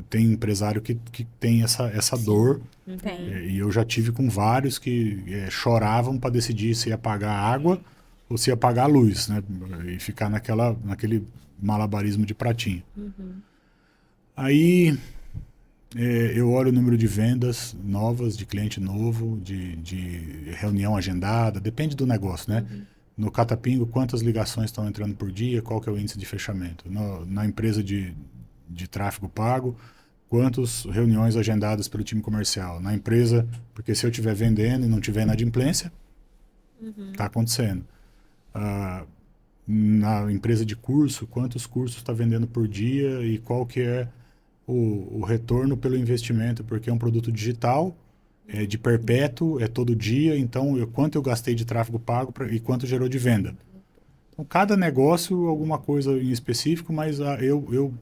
Tem empresário que tem essa dor. E eu já tive com vários que choravam para decidir se ia pagar a água ou se ia pagar a luz, né? E ficar naquele malabarismo de pratinho. Aí eu olho o número de vendas novas, de cliente novo, de reunião agendada, depende do negócio, né? No Catapingo, quantas ligações estão entrando por dia, qual que é o índice de fechamento? Na empresa de tráfego pago, quantas reuniões agendadas pelo time comercial? Na empresa, porque se eu estiver vendendo e não tiver inadimplência, está acontecendo. Na empresa de curso, quantos cursos está vendendo por dia e qual que é o retorno pelo investimento, porque é um produto digital, é de perpétuo, é todo dia, então quanto eu gastei de tráfego pago e quanto gerou de venda. Então, cada negócio, alguma coisa em específico, mas eu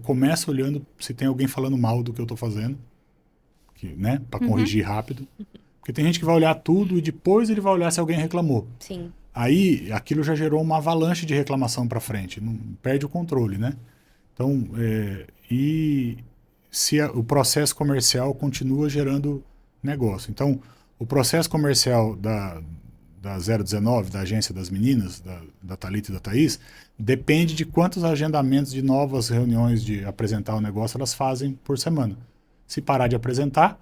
começo olhando se tem alguém falando mal do que eu estou fazendo, né, para corrigir rápido. Porque tem gente que vai olhar tudo e depois ele vai olhar se alguém reclamou. Sim. Aí, aquilo já gerou uma avalanche de reclamação para frente, não perde o controle, né? Então, e se o processo comercial continua gerando negócio. Então, o processo comercial da 019, da agência das meninas, da Thalita e da Thaís, depende de quantos agendamentos de novas reuniões de apresentar o negócio elas fazem por semana. Se parar de apresentar,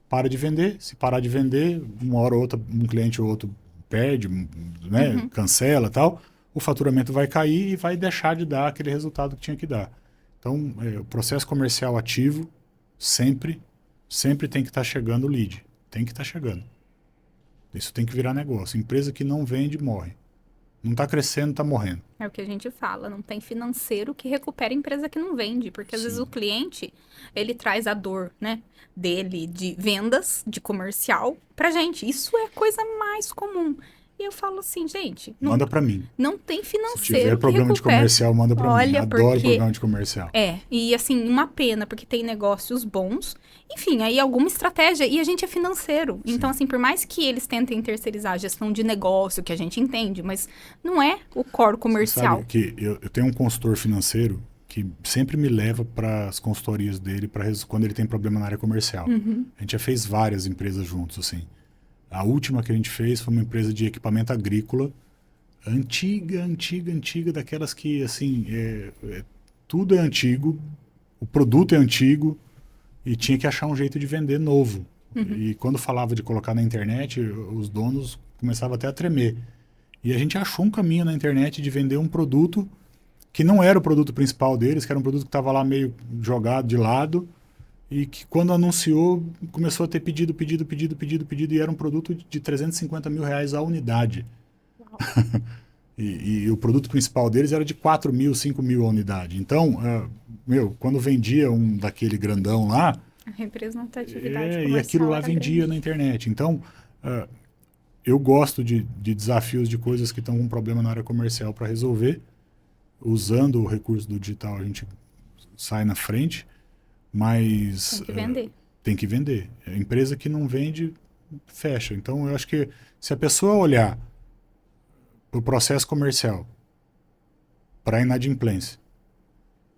para de vender. Se parar de vender, uma hora ou outra, um cliente ou outro perde, né, cancela e tal, o faturamento vai cair e vai deixar de dar aquele resultado que tinha que dar. Então, o processo comercial ativo sempre tem que estar chegando o lead. Tem que estar chegando. Isso tem que virar negócio. Empresa que não vende, morre. Não está crescendo, está morrendo. É o que a gente fala, não tem financeiro que recupere a empresa que não vende, porque às vezes o cliente, ele traz a dor, né, dele de vendas, de comercial, pra gente. Isso é a coisa mais comum. E eu falo assim, gente, Manda para mim. Não tem Se financeiro tiver que problema de recupere. comercial, manda para mim. Olha, Adoro porque- problema de comercial. E assim, uma pena, porque tem negócios bons. Enfim, aí alguma estratégia, e a gente é financeiro. Então, assim, por mais que eles tentem terceirizar a gestão de negócio, que a gente entende, mas não é o core comercial. Sabe que eu tenho um consultor financeiro que sempre me leva para as consultorias dele quando ele tem problema na área comercial. A gente já fez várias empresas juntos, assim. A última que a gente fez foi uma empresa de equipamento agrícola, antiga, daquelas que, assim, tudo é antigo, o produto é antigo e tinha que achar um jeito de vender novo. E quando falava de colocar na internet, os donos começavam até a tremer. E a gente achou um caminho na internet de vender um produto que não era o produto principal deles, que era um produto que estava lá meio jogado de lado, e que quando anunciou, começou a ter pedido, e era um produto de R$350 mil a unidade. e o produto principal deles era de 4 mil, 5 mil a unidade. Então, quando vendia um daquele grandão lá, A representatividade comercial e aquilo lá era vendia grande. na internet. Então, eu gosto de desafios de coisas que estão com problema na área comercial para resolver. usando o recurso do digital, a gente sai na frente, mas Tem que vender. Tem que vender. A empresa que não vende, fecha. Então, eu acho que se a pessoa olhar para o processo comercial, para a inadimplência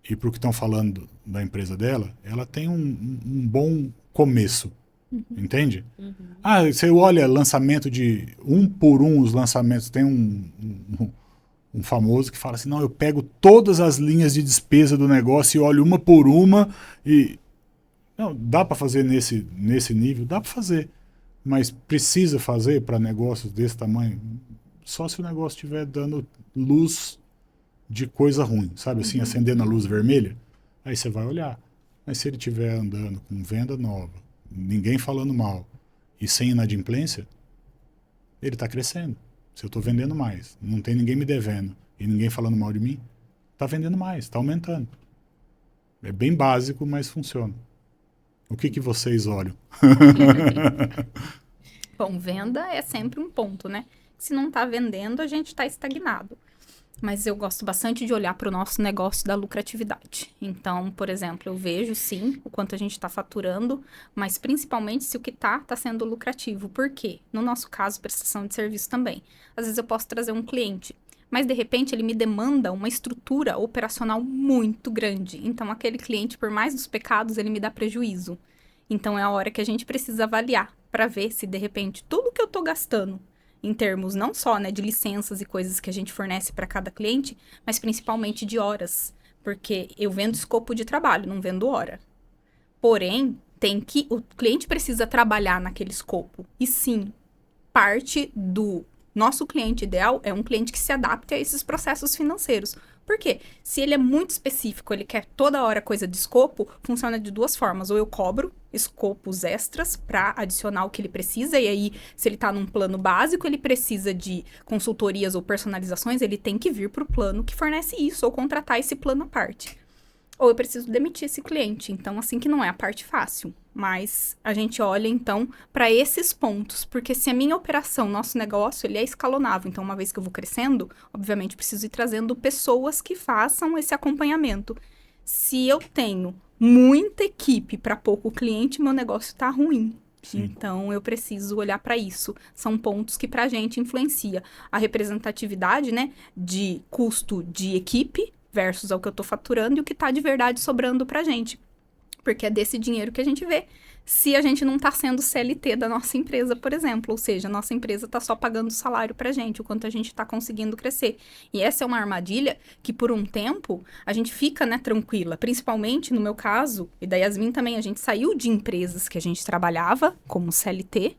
e para o que estão falando da empresa dela, ela tem um bom começo. Entende? Ah, você olha lançamento de um por um os lançamentos. Tem um famoso que fala assim, não, eu pego todas as linhas de despesa do negócio e olho uma por uma e... Não, dá para fazer nesse nível? Dá para fazer. Mas precisa fazer para negócios desse tamanho? Só se o negócio estiver dando luz de coisa ruim, sabe assim, acendendo a luz vermelha, aí você vai olhar. Mas se ele estiver andando com venda nova, ninguém falando mal e sem inadimplência, ele está crescendo. Se eu estou vendendo mais, não tem ninguém me devendo e ninguém falando mal de mim, está vendendo mais, está aumentando. É bem básico, mas funciona. O que vocês olham? Bom, venda é sempre um ponto, né? Se não tá vendendo, a gente tá estagnado. Mas eu gosto bastante de olhar para o nosso negócio da lucratividade. Então, por exemplo, eu vejo sim o quanto a gente está faturando, mas principalmente se o que tá sendo lucrativo. Por quê? No nosso caso, prestação de serviço também. Às vezes eu posso trazer um cliente, mas de repente ele me demanda uma estrutura operacional muito grande. Então, aquele cliente, por mais dos pecados, ele me dá prejuízo. Então, é a hora que a gente precisa avaliar para ver se de repente tudo que eu tô gastando em termos não só, né, de licenças e coisas que a gente fornece para cada cliente, mas principalmente de horas, porque eu vendo escopo de trabalho, não vendo hora. Porém, o cliente precisa trabalhar naquele escopo. E sim, parte do nosso cliente ideal é um cliente que se adapte a esses processos financeiros. Por quê? Se ele é muito específico, ele quer toda hora coisa de escopo, funciona de duas formas. Ou eu cobro escopos extras para adicionar o que ele precisa, e aí, se ele está num plano básico, ele precisa de consultorias ou personalizações, ele tem que vir para o plano que fornece isso, ou contratar esse plano à parte. Ou eu preciso demitir esse cliente. Então, assim que não é a parte fácil. Mas a gente olha, então, para esses pontos. Porque se a minha operação, nosso negócio, ele é escalonável. Então, uma vez que eu vou crescendo, obviamente, preciso ir trazendo pessoas que façam esse acompanhamento. Se eu tenho muita equipe para pouco cliente, meu negócio está ruim. Sim. Então, eu preciso olhar para isso. São pontos que para a gente influencia. A representatividade, né, de custo de equipe versus ao que eu tô faturando e o que tá de verdade sobrando pra gente. Porque é desse dinheiro que a gente vê se a gente não tá sendo CLT da nossa empresa, por exemplo. Ou seja, a nossa empresa tá só pagando salário pra gente, o quanto a gente tá conseguindo crescer. E essa é uma armadilha que, por um tempo, a gente fica, né, tranquila. Principalmente, no meu caso, e da Yasmin também, a gente saiu de empresas que a gente trabalhava como CLT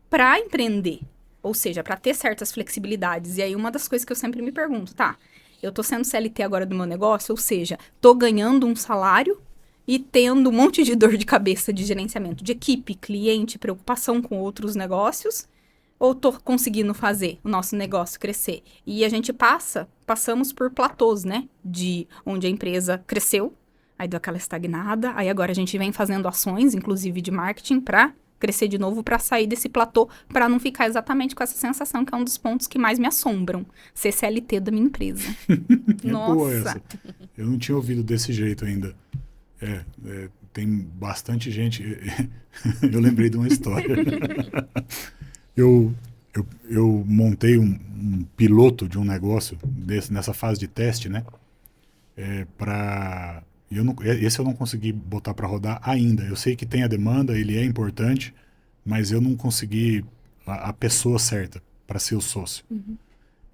pra empreender. Ou seja, pra ter certas flexibilidades. E aí, uma das coisas que eu sempre me pergunto, tá... Eu tô sendo CLT agora do meu negócio, ou seja, tô ganhando um salário e tendo um monte de dor de cabeça de gerenciamento de equipe, cliente, preocupação com outros negócios, ou tô conseguindo fazer o nosso negócio crescer? E a gente passamos por platôs, né? De onde a empresa cresceu, aí deu aquela estagnada, aí agora a gente vem fazendo ações, inclusive de marketing, para crescer de novo, para sair desse platô, para não ficar exatamente com essa sensação, que é um dos pontos que mais me assombram, ser CLT da minha empresa. Nossa! Boa essa. Eu não tinha ouvido desse jeito ainda. Tem bastante gente... Eu lembrei de uma história. Eu montei um piloto de um negócio nessa fase de teste, né? Esse eu não consegui botar para rodar ainda. Eu sei que tem a demanda, ele é importante, mas eu não consegui a pessoa certa para ser o sócio.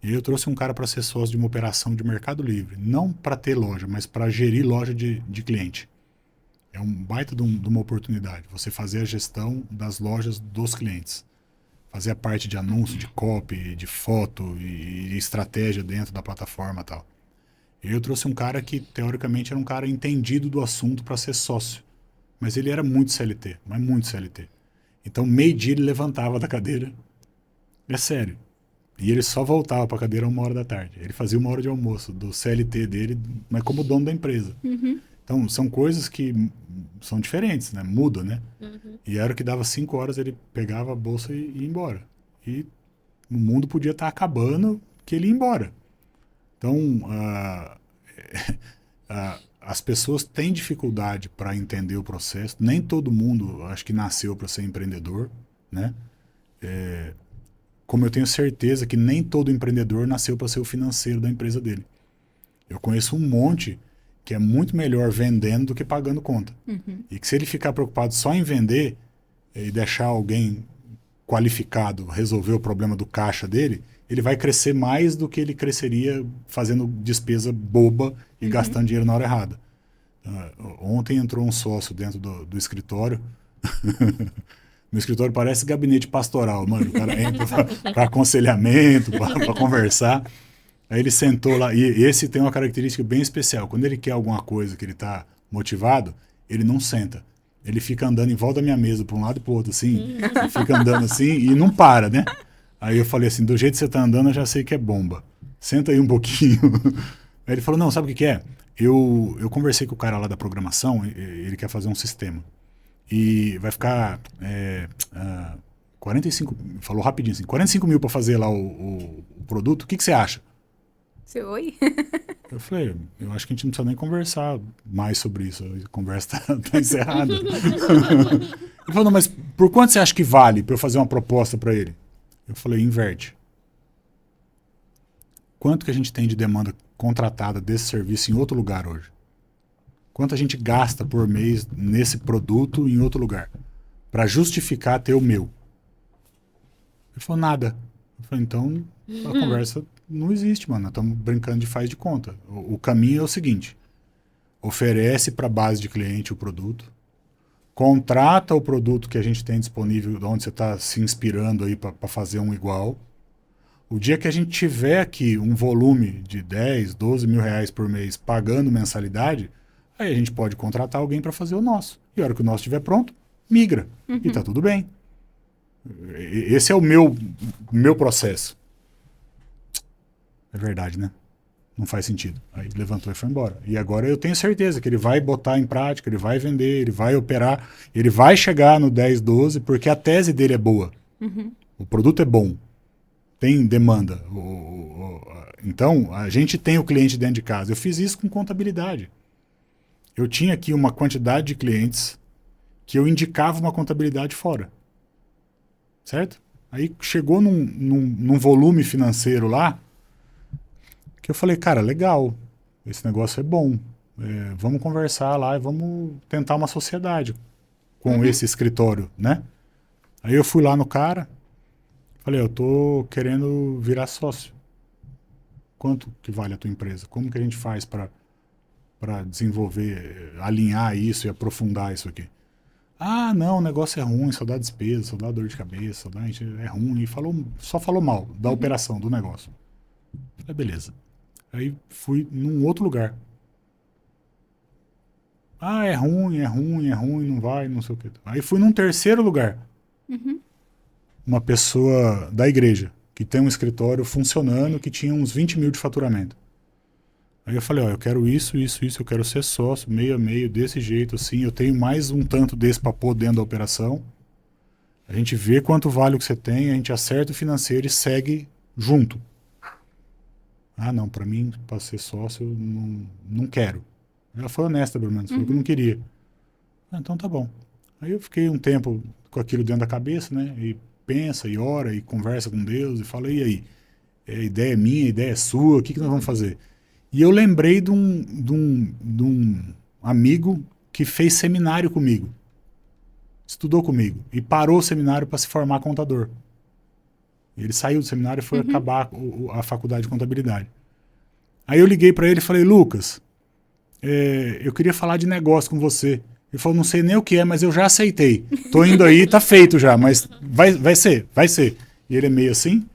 E aí eu trouxe um cara para ser sócio de uma operação de Mercado Livre. Não para ter loja, mas para gerir loja de cliente. É um baita de uma oportunidade. Você fazer a gestão das lojas dos clientes. Fazer a parte de anúncio, de copy, de foto e estratégia dentro da plataforma e tal. Eu trouxe um cara que, teoricamente, era um cara entendido do assunto para ser sócio. Mas ele era muito CLT, mas muito CLT. Então, meio-dia ele levantava da cadeira. É sério. E ele só voltava para a cadeira 1h da tarde. Ele fazia 1 hora de almoço do CLT dele, mas como dono da empresa. Então, são coisas que são diferentes, né? Muda, né? E era que dava 5 horas, ele pegava a bolsa e ia embora. E o mundo podia estar acabando que ele ia embora. Então, as pessoas têm dificuldade para entender o processo. Nem todo mundo, acho que nasceu para ser empreendedor, né? Como eu tenho certeza que nem todo empreendedor nasceu para ser o financeiro da empresa dele. Eu conheço um monte que é muito melhor vendendo do que pagando conta. E que se ele ficar preocupado só em vender e deixar alguém qualificado resolver o problema do caixa dele, ele vai crescer mais do que ele cresceria fazendo despesa boba e gastando dinheiro na hora errada. Ontem entrou um sócio dentro do escritório. Meu escritório parece gabinete pastoral, mano. O cara entra para aconselhamento, para conversar. Aí ele sentou lá, e esse tem uma característica bem especial. Quando ele quer alguma coisa que ele está motivado, ele não senta. Ele fica andando em volta da minha mesa, para um lado e para o outro, assim. Ele fica andando assim e não para, né? Aí eu falei assim, do jeito que você está andando, eu já sei que é bomba. Senta aí um pouquinho. Aí ele falou, não, sabe o que é? Eu conversei com o cara lá da programação, ele quer fazer um sistema. E vai ficar 45, falou rapidinho assim, 45 mil para fazer lá o produto, o que você acha? Oi? Eu falei, eu acho que a gente não precisa nem conversar mais sobre isso, a conversa tá encerrada. Ele falou, não, mas por quanto você acha que vale para eu fazer uma proposta para ele? Eu falei, inverte. Quanto que a gente tem de demanda contratada desse serviço em outro lugar hoje? Quanto a gente gasta por mês nesse produto em outro lugar? Para justificar ter o meu. Ele falou, nada. Eu falei, então a conversa não existe, mano. Nós estamos brincando de faz de conta. O caminho é o seguinte. Oferece para a base de cliente o produto. Contrata o produto que a gente tem disponível, onde você está se inspirando aí para fazer um igual. O dia que a gente tiver aqui um volume de 10, 12 mil reais por mês pagando mensalidade, aí a gente pode contratar alguém para fazer o nosso. E a hora que o nosso estiver pronto, migra. E tá tudo bem. Esse é o meu processo. É verdade, né? Não faz sentido. Aí levantou e foi embora. E agora eu tenho certeza que ele vai botar em prática, ele vai vender, ele vai operar, ele vai chegar no 10, 12, porque a tese dele é boa. O produto é bom. Tem demanda. Então, a gente tem o cliente dentro de casa. Eu fiz isso com contabilidade. Eu tinha aqui uma quantidade de clientes que eu indicava uma contabilidade fora. Certo? Aí chegou num volume financeiro lá, que eu falei, cara, legal, esse negócio é bom. Vamos conversar lá e vamos tentar uma sociedade com esse escritório, né? Aí eu fui lá no cara, falei, eu tô querendo virar sócio. Quanto que vale a tua empresa? Como que a gente faz para desenvolver, alinhar isso e aprofundar isso aqui? Ah, não, o negócio é ruim, só dá despesa, só dá dor de cabeça, é ruim. E só falou mal da operação, do negócio. Falei, beleza. Aí fui num outro lugar. Ah, é ruim, não vai, não sei o quê. Aí fui num terceiro lugar. Uma pessoa da igreja, que tem um escritório funcionando, que tinha uns 20 mil de faturamento. Aí eu falei, ó, eu quero isso, eu quero ser sócio, meio a meio, desse jeito, assim, eu tenho mais um tanto desse para pôr dentro da operação. A gente vê quanto vale o que você tem, a gente acerta o financeiro e segue junto. Ah, não, para mim, para ser sócio, eu não quero. Ela foi honesta, pelo menos, falou que não queria. Ah, então tá bom. Aí eu fiquei um tempo com aquilo dentro da cabeça, né, e pensa, e ora, e conversa com Deus, e fala, e aí? A ideia é minha, a ideia é sua, o que nós vamos fazer? E eu lembrei de um amigo que fez seminário comigo. Estudou comigo. E parou o seminário para se formar contador. Ele saiu do seminário e foi acabar a faculdade de contabilidade. Aí eu liguei para ele e falei, Lucas, eu queria falar de negócio com você. Ele falou, não sei nem o que é, mas eu já aceitei. Tô indo aí, tá feito já, mas vai ser. E ele é meio assim.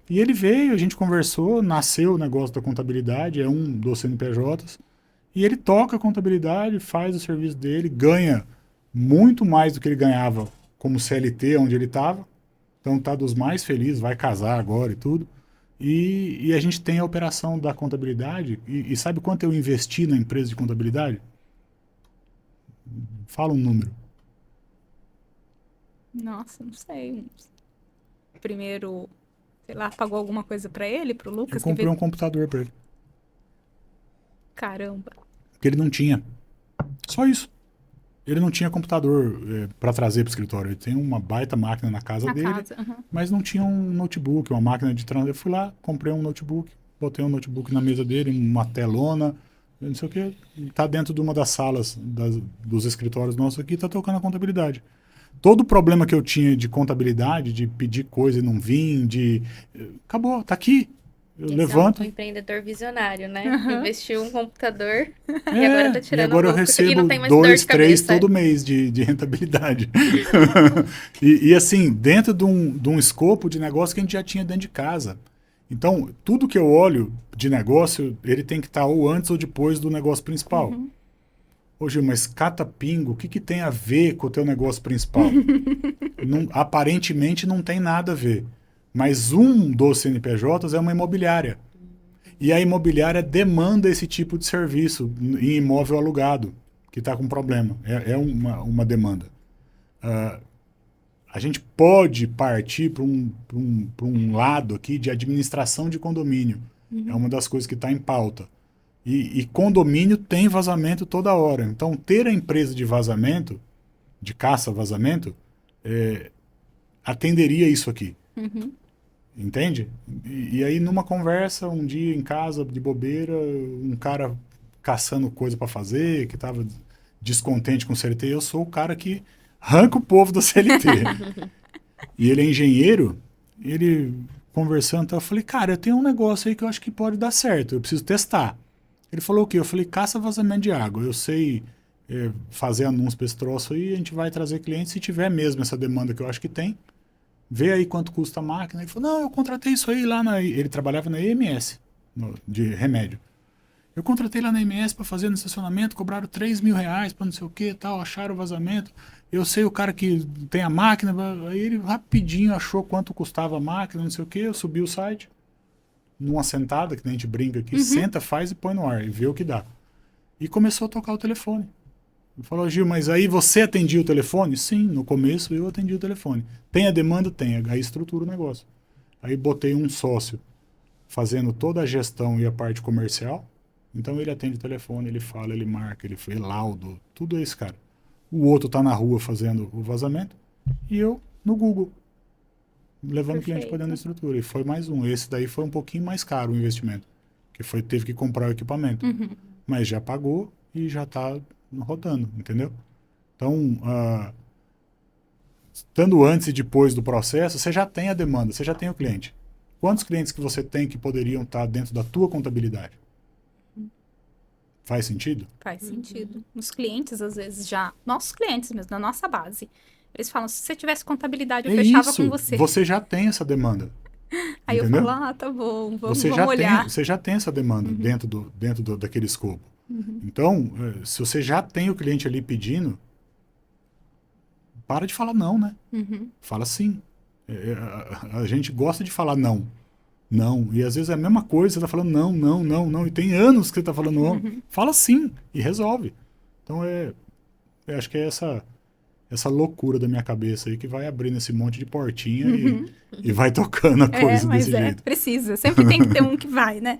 E ele veio, a gente conversou, nasceu o negócio da contabilidade, é um dos CNPJs, e ele toca a contabilidade, faz o serviço dele, ganha muito mais do que ele ganhava como CLT, onde ele estava, então tá dos mais felizes, vai casar agora e tudo, e a gente tem a operação da contabilidade, e sabe quanto eu investi na empresa de contabilidade? Fala um número. Nossa, não sei. Primeiro, sei lá, pagou alguma coisa pra ele, pro Lucas? Eu comprei um computador para ele. Caramba. Porque ele não tinha. Só isso. Ele não tinha computador para trazer para o escritório. Ele tem uma baita máquina na casa dele, mas não tinha um notebook, uma máquina de transfer. Eu fui lá, comprei um notebook, botei um notebook na mesa dele, uma telona, não sei o que. Está dentro de uma das salas dos escritórios nossos aqui, está tocando a contabilidade. Todo o problema que eu tinha de contabilidade, de pedir coisa e não vir, acabou, está aqui. Eu levanto. É um empreendedor visionário, né? Investiu um computador e agora tá tirando agora eu recebo e não tem mais 2, 3 cabeça. todo mês de rentabilidade. e assim, dentro de um escopo de negócio que a gente já tinha dentro de casa. Então, tudo que eu olho de negócio, ele tem que estar ou antes ou depois do negócio principal. Ô Gil, mas catapingo, o que tem a ver com o teu negócio principal? Aparentemente não tem nada a ver. Mas um dos CNPJs é uma imobiliária. E a imobiliária demanda esse tipo de serviço em imóvel alugado, que está com problema. É uma demanda. A gente pode partir para um lado aqui de administração de condomínio. É uma das coisas que está em pauta. E condomínio tem vazamento toda hora. Então, ter a empresa de vazamento, de caça-vazamento, atenderia isso aqui. Entende? E aí, numa conversa, um dia em casa, de bobeira, um cara caçando coisa para fazer, que estava descontente com o CLT, eu sou o cara que arranca o povo da CLT. E ele é engenheiro, ele conversando, eu falei, cara, eu tenho um negócio aí que eu acho que pode dar certo, eu preciso testar. Ele falou o quê? Eu falei, caça vazamento de água, eu sei fazer anúncio para esse troço aí, a gente vai trazer clientes, se tiver mesmo essa demanda que eu acho que tem, vê aí quanto custa a máquina. Ele falou, não, eu contratei isso aí lá ele trabalhava na EMS, de remédio. Eu contratei lá na EMS para fazer no estacionamento, cobraram R$3.000 para não sei o que tal, acharam o vazamento. Eu sei o cara que tem a máquina, aí ele rapidinho achou quanto custava a máquina, não sei o que, eu subi o site, numa sentada, que a gente brinca aqui, senta, faz e põe no ar, e vê o que dá. E começou a tocar o telefone. Ele falou, Gil, mas aí você atendia o telefone? Sim, no começo eu atendi o telefone. Tem a demanda? Tem. Aí estrutura o negócio. Aí botei um sócio fazendo toda a gestão e a parte comercial. Então ele atende o telefone, ele fala, ele marca, ele faz laudo, tudo é esse cara. O outro tá na rua fazendo o vazamento e eu no Google, levando o cliente para dentro da estrutura. E foi mais um. Esse daí foi um pouquinho mais caro o investimento, que teve que comprar o equipamento. Mas já pagou e já está rodando, entendeu? Então, estando antes e depois do processo, você já tem a demanda, você já tem o cliente. Quantos clientes que você tem que poderiam estar dentro da tua contabilidade? Faz sentido? Faz sentido. Os clientes, às vezes, nossos clientes mesmo, da nossa base, eles falam, se você tivesse contabilidade, eu fechava com você. Você já tem essa demanda. Aí entendeu? Eu falo, tá bom, vamos você olhar. Você já tem essa demanda dentro daquele escopo. Então, se você já tem o cliente ali pedindo, para de falar não, né? Fala sim. A gente gosta de falar não. Não. E às vezes é a mesma coisa, você está falando não, não, não, não. E tem anos que você está falando não. Fala sim e resolve. Então, eu acho que é essa loucura da minha cabeça aí que vai abrindo esse monte de portinha e vai tocando a coisa desse jeito. Precisa. Sempre tem que ter um que vai, né?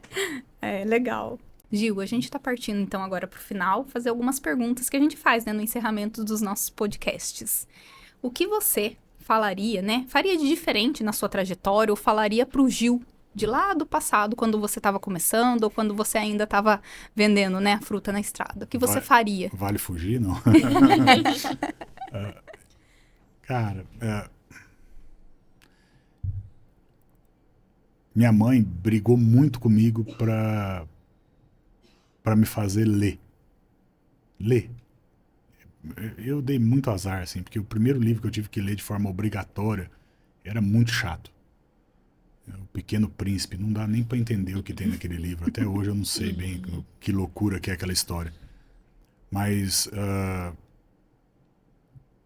É, legal. Gil, a gente está partindo então agora para o final, fazer algumas perguntas que a gente faz, né, no encerramento dos nossos podcasts. O que você falaria, né? Faria de diferente na sua trajetória ou falaria para o Gil de lá do passado, quando você estava começando ou quando você ainda estava vendendo, né, a fruta na estrada? O que você faria? Vale fugir, não? Cara, minha mãe brigou muito comigo para me fazer ler. Ler. Eu dei muito azar, assim, porque o primeiro livro que eu tive que ler de forma obrigatória era muito chato. O Pequeno Príncipe, não dá nem para entender o que tem naquele livro. Até hoje eu não sei bem que loucura que é aquela história. Mas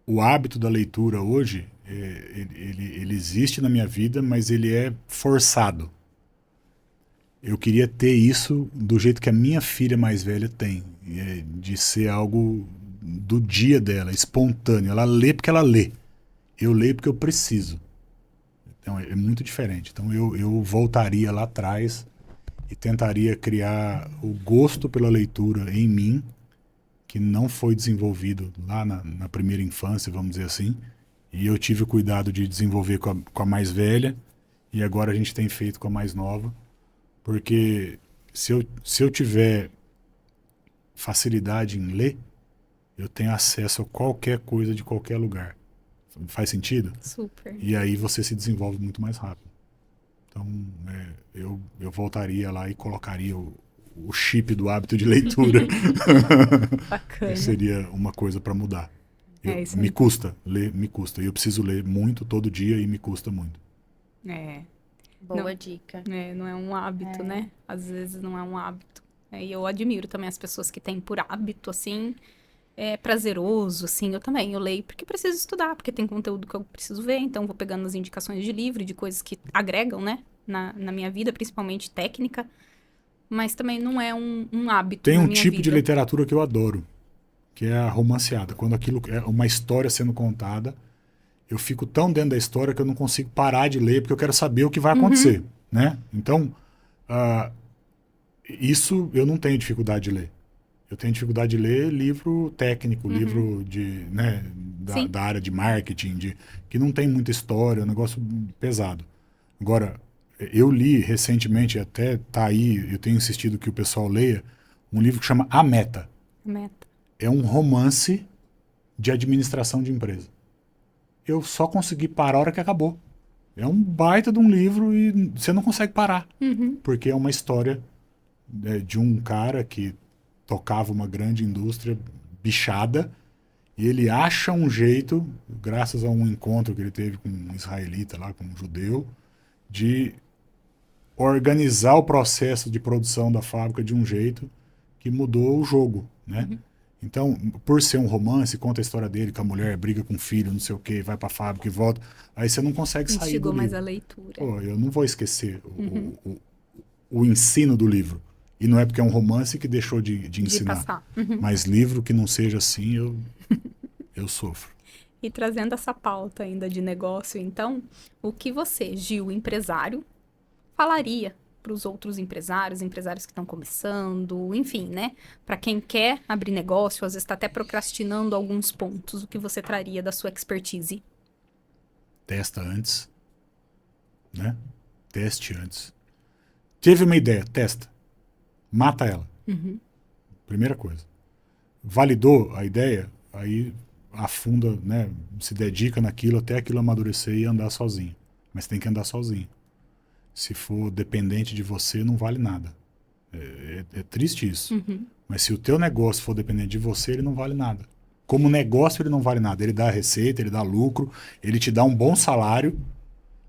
o hábito da leitura hoje, ele existe na minha vida, mas ele é forçado. Eu queria ter isso do jeito que a minha filha mais velha tem, de ser algo do dia dela, espontâneo. Ela lê porque ela lê. Eu leio porque eu preciso. Então é muito diferente. Então eu voltaria lá atrás e tentaria criar o gosto pela leitura em mim, que não foi desenvolvido lá na primeira infância, vamos dizer assim, e eu tive o cuidado de desenvolver com a mais velha, e agora a gente tem feito com a mais nova, porque se eu tiver facilidade em ler, eu tenho acesso a qualquer coisa de qualquer lugar. Faz sentido? Super. E aí você se desenvolve muito mais rápido. Então, eu voltaria lá e colocaria o chip do hábito de leitura. Bacana. Seria uma coisa para mudar. Isso Me mesmo. custa, ler me custa. E eu preciso ler muito todo dia e me custa muito. É, Boa Não. dica. não é um hábito, né? Às vezes não é um hábito. E eu admiro também as pessoas que têm por hábito, assim, prazeroso, assim. Eu também, eu leio porque preciso estudar, porque tem conteúdo que eu preciso ver, então vou pegando as indicações de livro, de coisas que agregam, né? Na minha vida, principalmente técnica. Mas também não é um hábito Tem na um minha tipo de vida. literatura que eu adoro, que é a romanceada. Quando aquilo é uma história sendo contada, eu fico tão dentro da história que eu não consigo parar de ler porque eu quero saber o que vai acontecer, né? Então, isso eu não tenho dificuldade de ler. Eu tenho dificuldade de ler livro técnico, livro né, Sim. da área de marketing, que não tem muita história, é um negócio pesado. Agora, eu li recentemente, até tá aí, eu tenho insistido que o pessoal leia, um livro que chama A Meta. Meta. É um romance de administração de empresa. Eu só consegui parar a hora que acabou. É um baita de um livro e você não consegue parar. Porque é uma história de um cara que tocava uma grande indústria bichada e ele acha um jeito, graças a um encontro que ele teve com um israelita lá, com um judeu, de organizar o processo de produção da fábrica de um jeito que mudou o jogo, né? Então, por ser um romance, conta a história dele, que a mulher briga com o filho, não sei o quê, vai pra fábrica e volta, aí você não consegue sair do Instigou mais livro. a leitura. Pô, eu não vou esquecer o ensino do livro. E não é porque é um romance que deixou de De ensinar. passar. Mas livro que não seja assim, eu sofro. E trazendo essa pauta ainda de negócio, então, o que você, Gil, empresário, falaria para os outros empresários que estão começando, enfim, né? Para quem quer abrir negócio, às vezes está até procrastinando alguns pontos, o que você traria da sua expertise? Testa antes, né? Teste antes. Teve uma ideia, testa. Mata ela. Primeira coisa. Validou a ideia, aí afunda, né? Se dedica naquilo até aquilo amadurecer e andar sozinho. Mas tem que andar sozinho. Se for dependente de você, não vale nada. É triste isso. Mas se o teu negócio for dependente de você, ele não vale nada. Como negócio, ele não vale nada. Ele dá receita, ele dá lucro, ele te dá um bom salário,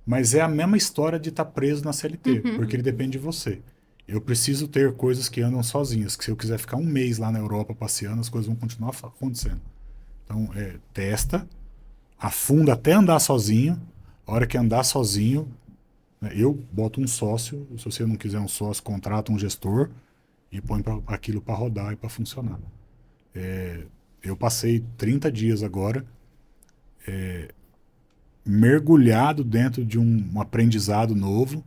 mas é a mesma história de estar preso na CLT, porque ele depende de você. Eu preciso ter coisas que andam sozinhas, que se eu quiser ficar um mês lá na Europa passeando, as coisas vão continuar acontecendo. Então, testa, afunda até andar sozinho. A hora que andar sozinho, eu boto um sócio, se você não quiser um sócio, contrata um gestor e põe aquilo para rodar e para funcionar. Eu passei 30 dias agora mergulhado dentro de um aprendizado novo,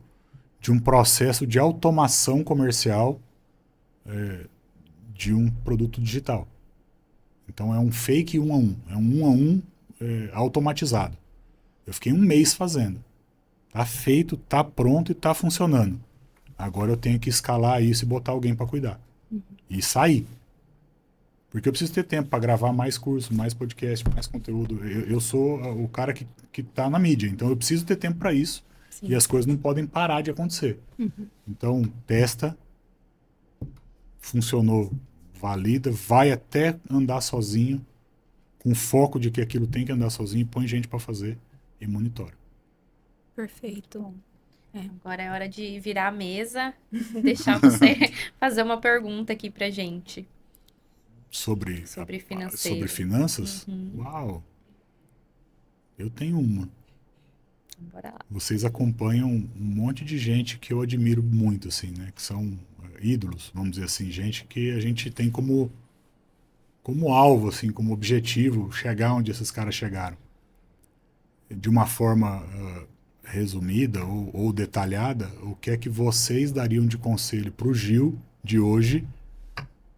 de um processo de automação comercial de um produto digital. Então é um fake 1 a 1, é um 1 a 1 automatizado. Eu fiquei um mês fazendo. Tá feito, tá pronto e tá funcionando. Agora eu tenho que escalar isso e botar alguém para cuidar. E sair. Porque eu preciso ter tempo para gravar mais cursos, mais podcast, mais conteúdo. Eu sou o cara que tá na mídia, então eu preciso ter tempo para isso. Sim. E as coisas não podem parar de acontecer. Então, testa, funcionou, valida, vai até andar sozinho, com foco de que aquilo tem que andar sozinho, põe gente para fazer e monitora. Perfeito. Agora é hora de virar a mesa e deixar você fazer uma pergunta aqui pra gente. Sobre financeiro. sobre finanças? Uau! Eu tenho uma. Bora lá. Vocês acompanham um monte de gente que eu admiro muito, assim, né? Que são ídolos, vamos dizer assim, gente que a gente tem como alvo, assim, como objetivo, chegar onde esses caras chegaram. De uma forma resumida ou detalhada, o que é que vocês dariam de conselho para o Gil de hoje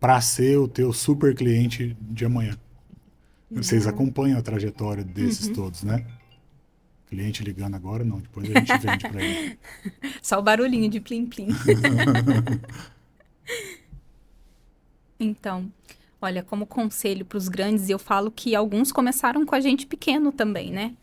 para ser o teu super cliente de amanhã? Vocês acompanham a trajetória desses todos, né? Cliente ligando agora, não. Depois a gente vende para ele. Só o barulhinho de plim-plim. Então, olha, como conselho para os grandes, eu falo que alguns começaram com a gente pequeno também, né?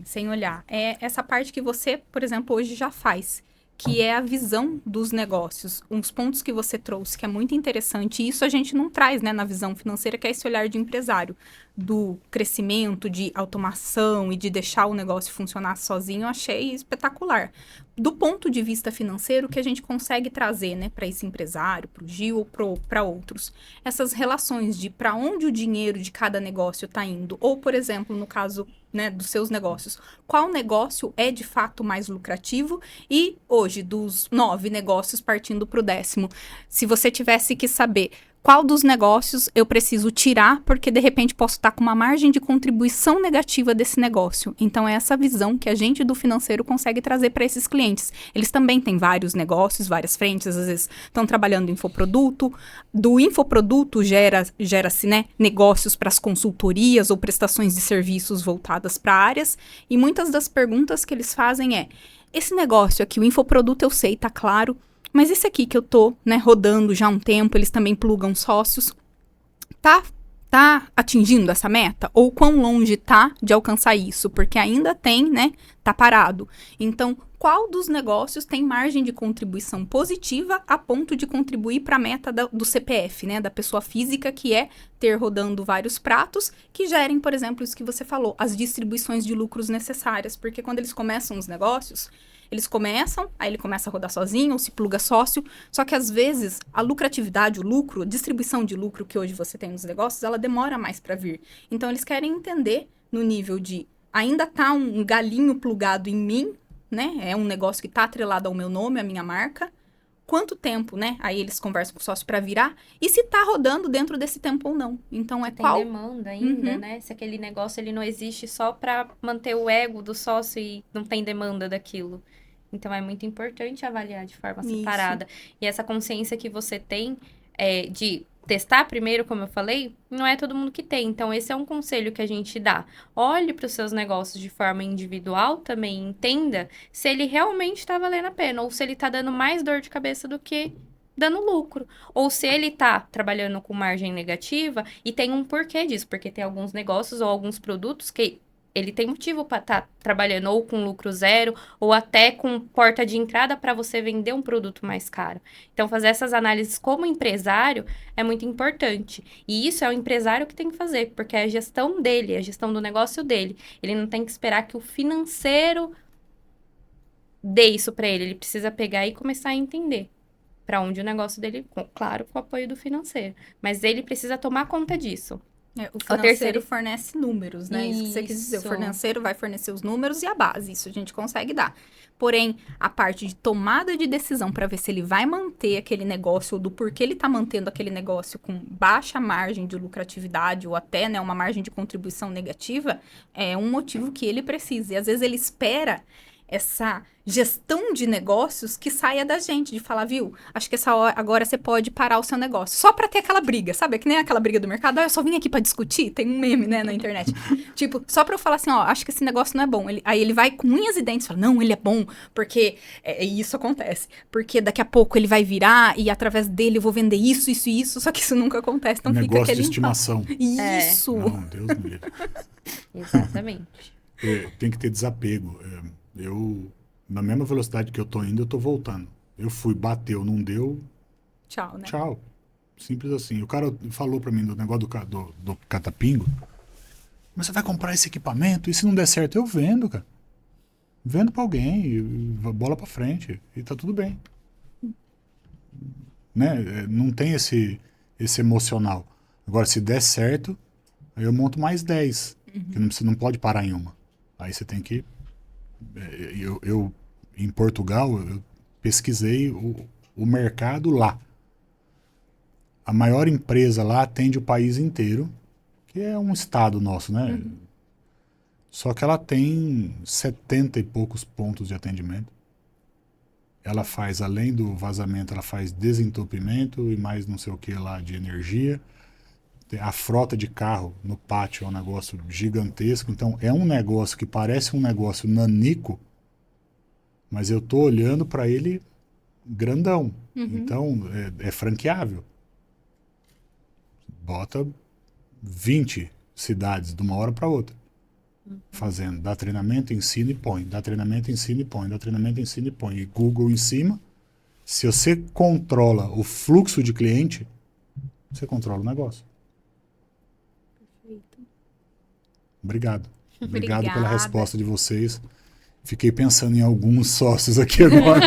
Sem olhar. É essa parte que você, por exemplo, hoje já faz, que é a visão dos negócios. Uns pontos que você trouxe, que é muito interessante, e isso a gente não traz, né, na visão financeira, que é esse olhar de empresário, do crescimento, de automação e de deixar o negócio funcionar sozinho, eu achei espetacular. Do ponto de vista financeiro, que a gente consegue trazer, né, para esse empresário, para o Gil ou para outros, essas relações de para onde o dinheiro de cada negócio está indo, ou, por exemplo, no caso, né, dos seus negócios, qual negócio é de fato mais lucrativo e hoje, dos 9 negócios partindo para o 10º, se você tivesse que saber qual dos negócios eu preciso tirar, porque de repente posso estar com uma margem de contribuição negativa desse negócio. Então é essa visão que a gente do financeiro consegue trazer para esses clientes. Eles também têm vários negócios, várias frentes, às vezes estão trabalhando em infoproduto. Do infoproduto gera-se, né, negócios para as consultorias ou prestações de serviços voltadas para áreas. E muitas das perguntas que eles fazem é: esse negócio aqui, o infoproduto eu sei, tá claro, mas esse aqui que eu tô, né, rodando já há um tempo, eles também plugam sócios, tá atingindo essa meta? Ou quão longe tá de alcançar isso? Porque ainda tem, né, tá parado. Então, qual dos negócios tem margem de contribuição positiva a ponto de contribuir para a meta do CPF, né, da pessoa física, que é ter rodando vários pratos que gerem, por exemplo, isso que você falou, as distribuições de lucros necessárias. Porque quando eles começam os negócios, eles começam, aí ele começa a rodar sozinho ou se pluga sócio, só que às vezes a lucratividade, o lucro, a distribuição de lucro que hoje você tem nos negócios, ela demora mais para vir. Então eles querem entender no nível de ainda tá um galinho plugado em mim, né? É um negócio que tá atrelado ao meu nome, à minha marca. Quanto tempo, né? Aí eles conversam com o sócio para virar e se tá rodando dentro desse tempo ou não. Então é Tem qual demanda ainda, né? Se aquele negócio ele não existe só para manter o ego do sócio e não tem demanda daquilo. Então, é muito importante avaliar de forma separada. E essa consciência que você tem de testar primeiro, como eu falei, não é todo mundo que tem. Então, esse é um conselho que a gente dá. Olhe para os seus negócios de forma individual também, entenda se ele realmente está valendo a pena, ou se ele está dando mais dor de cabeça do que dando lucro. Ou se ele está trabalhando com margem negativa e tem um porquê disso, porque tem alguns negócios ou alguns produtos que ele tem motivo para estar trabalhando ou com lucro zero ou até com porta de entrada para você vender um produto mais caro. Então, fazer essas análises como empresário é muito importante. E isso é o empresário que tem que fazer, porque é a gestão dele, a gestão do negócio dele. Ele não tem que esperar que o financeiro dê isso para ele. Ele precisa pegar e começar a entender para onde o negócio dele, claro, com o apoio do financeiro. Mas ele precisa tomar conta disso. O financeiro fornece números, né? Isso que você quis dizer. O financeiro vai fornecer os números e a base. Isso a gente consegue dar. Porém, a parte de tomada de decisão para ver se ele vai manter aquele negócio ou do porquê ele está mantendo aquele negócio com baixa margem de lucratividade ou até, né, uma margem de contribuição negativa, é um motivo que ele precisa. E às vezes ele espera essa gestão de negócios que saia da gente, de falar, viu, acho que essa hora, agora você pode parar o seu negócio. Só pra ter aquela briga, sabe? Que nem aquela briga do mercado. Eu só vim aqui pra discutir. Tem um meme, né, na internet. Tipo, só pra eu falar assim, ó, acho que esse negócio não é bom. Aí ele vai com unhas e dentes e fala, não, ele é bom, porque isso acontece. Porque daqui a pouco ele vai virar e através dele eu vou vender isso, isso e isso. Só que isso nunca acontece. Então fica negócio aquele de estimação. Isso! Não, Deus me livre. Exatamente. Tem que ter desapego. Na mesma velocidade que eu tô indo, eu tô voltando. Eu fui, bateu, não deu. Tchau, né? Tchau. Simples assim. O cara falou pra mim do negócio do catapingo. Mas você vai comprar esse equipamento e se não der certo, eu vendo, cara. Vendo pra alguém, e bola pra frente. E tá tudo bem. Né? Não tem esse emocional. Agora, se der certo, aí eu monto mais 10. Que você não pode parar em uma. Aí você tem que... Eu em Portugal, eu pesquisei o mercado lá. A maior empresa lá atende o país inteiro, que é um estado nosso, né? Só que ela tem 70 e poucos pontos de atendimento. Ela faz, além do vazamento, ela faz desentupimento e mais não sei o que lá de energia. A frota de carro no pátio é um negócio gigantesco. Então, é um negócio que parece um negócio nanico, mas eu tô olhando para ele grandão. Então, é franqueável. Bota 20 cidades de uma hora para outra. Fazendo, dá treinamento, ensina e põe, dá treinamento, ensina e põe, dá treinamento, ensina e põe, e Google em cima. Se você controla o fluxo de cliente, você controla o negócio. Perfeito. Obrigado. Obrigado pela Obrigada. resposta de vocês. Fiquei pensando em alguns sócios aqui agora.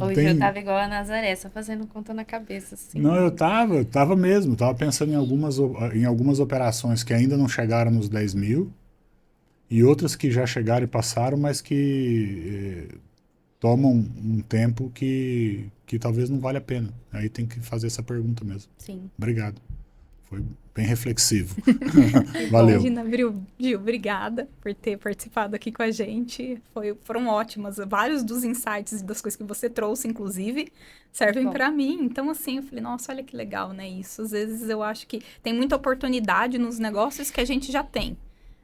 Hoje eu tava igual a Nazaré, só fazendo conta na cabeça, assim. Não, eu tava mesmo. Tava pensando em algumas operações que ainda não chegaram nos 10 mil e outras que já chegaram e passaram, mas que tomam um tempo que talvez não vale a pena. Aí tem que fazer essa pergunta mesmo. Sim. Obrigado. Foi bem reflexivo. Valeu. Imagina, Gil, obrigada por ter participado aqui com a gente. Foram ótimas. Vários dos insights e das coisas que você trouxe, inclusive, servem para mim. Então, assim, eu falei, nossa, olha que legal, né? Isso, às vezes, eu acho que tem muita oportunidade nos negócios que a gente já tem.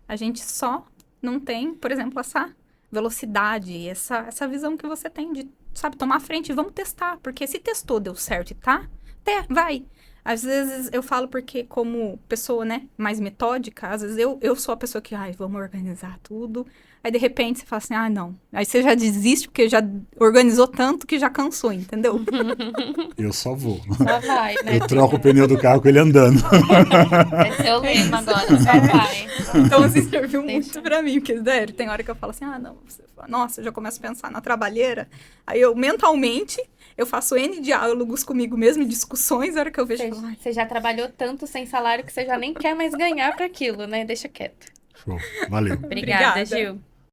A gente só não tem, por exemplo, essa velocidade, essa visão que você tem de, sabe, tomar a frente e vamos testar. Porque se testou, deu certo e tá, vai. Às vezes eu falo porque como pessoa, né, mais metódica, às vezes eu sou a pessoa que, vamos organizar tudo. Aí, de repente, você fala assim, não. Aí você já desiste porque já organizou tanto que já cansou, entendeu? Eu só vou. Só vai, né? Eu troco o pneu do carro com ele andando. É seu lema agora, só vai. Então, assim, serviu muito pra mim, porque, sério, tem hora que eu falo assim, não. Nossa, eu já começo a pensar na trabalheira. Aí eu, mentalmente, eu faço N diálogos comigo mesmo, discussões, a hora que eu vejo... Você já trabalhou tanto sem salário que você já nem quer mais ganhar para aquilo, né? Deixa quieto. Show. Valeu. Obrigada, Gil.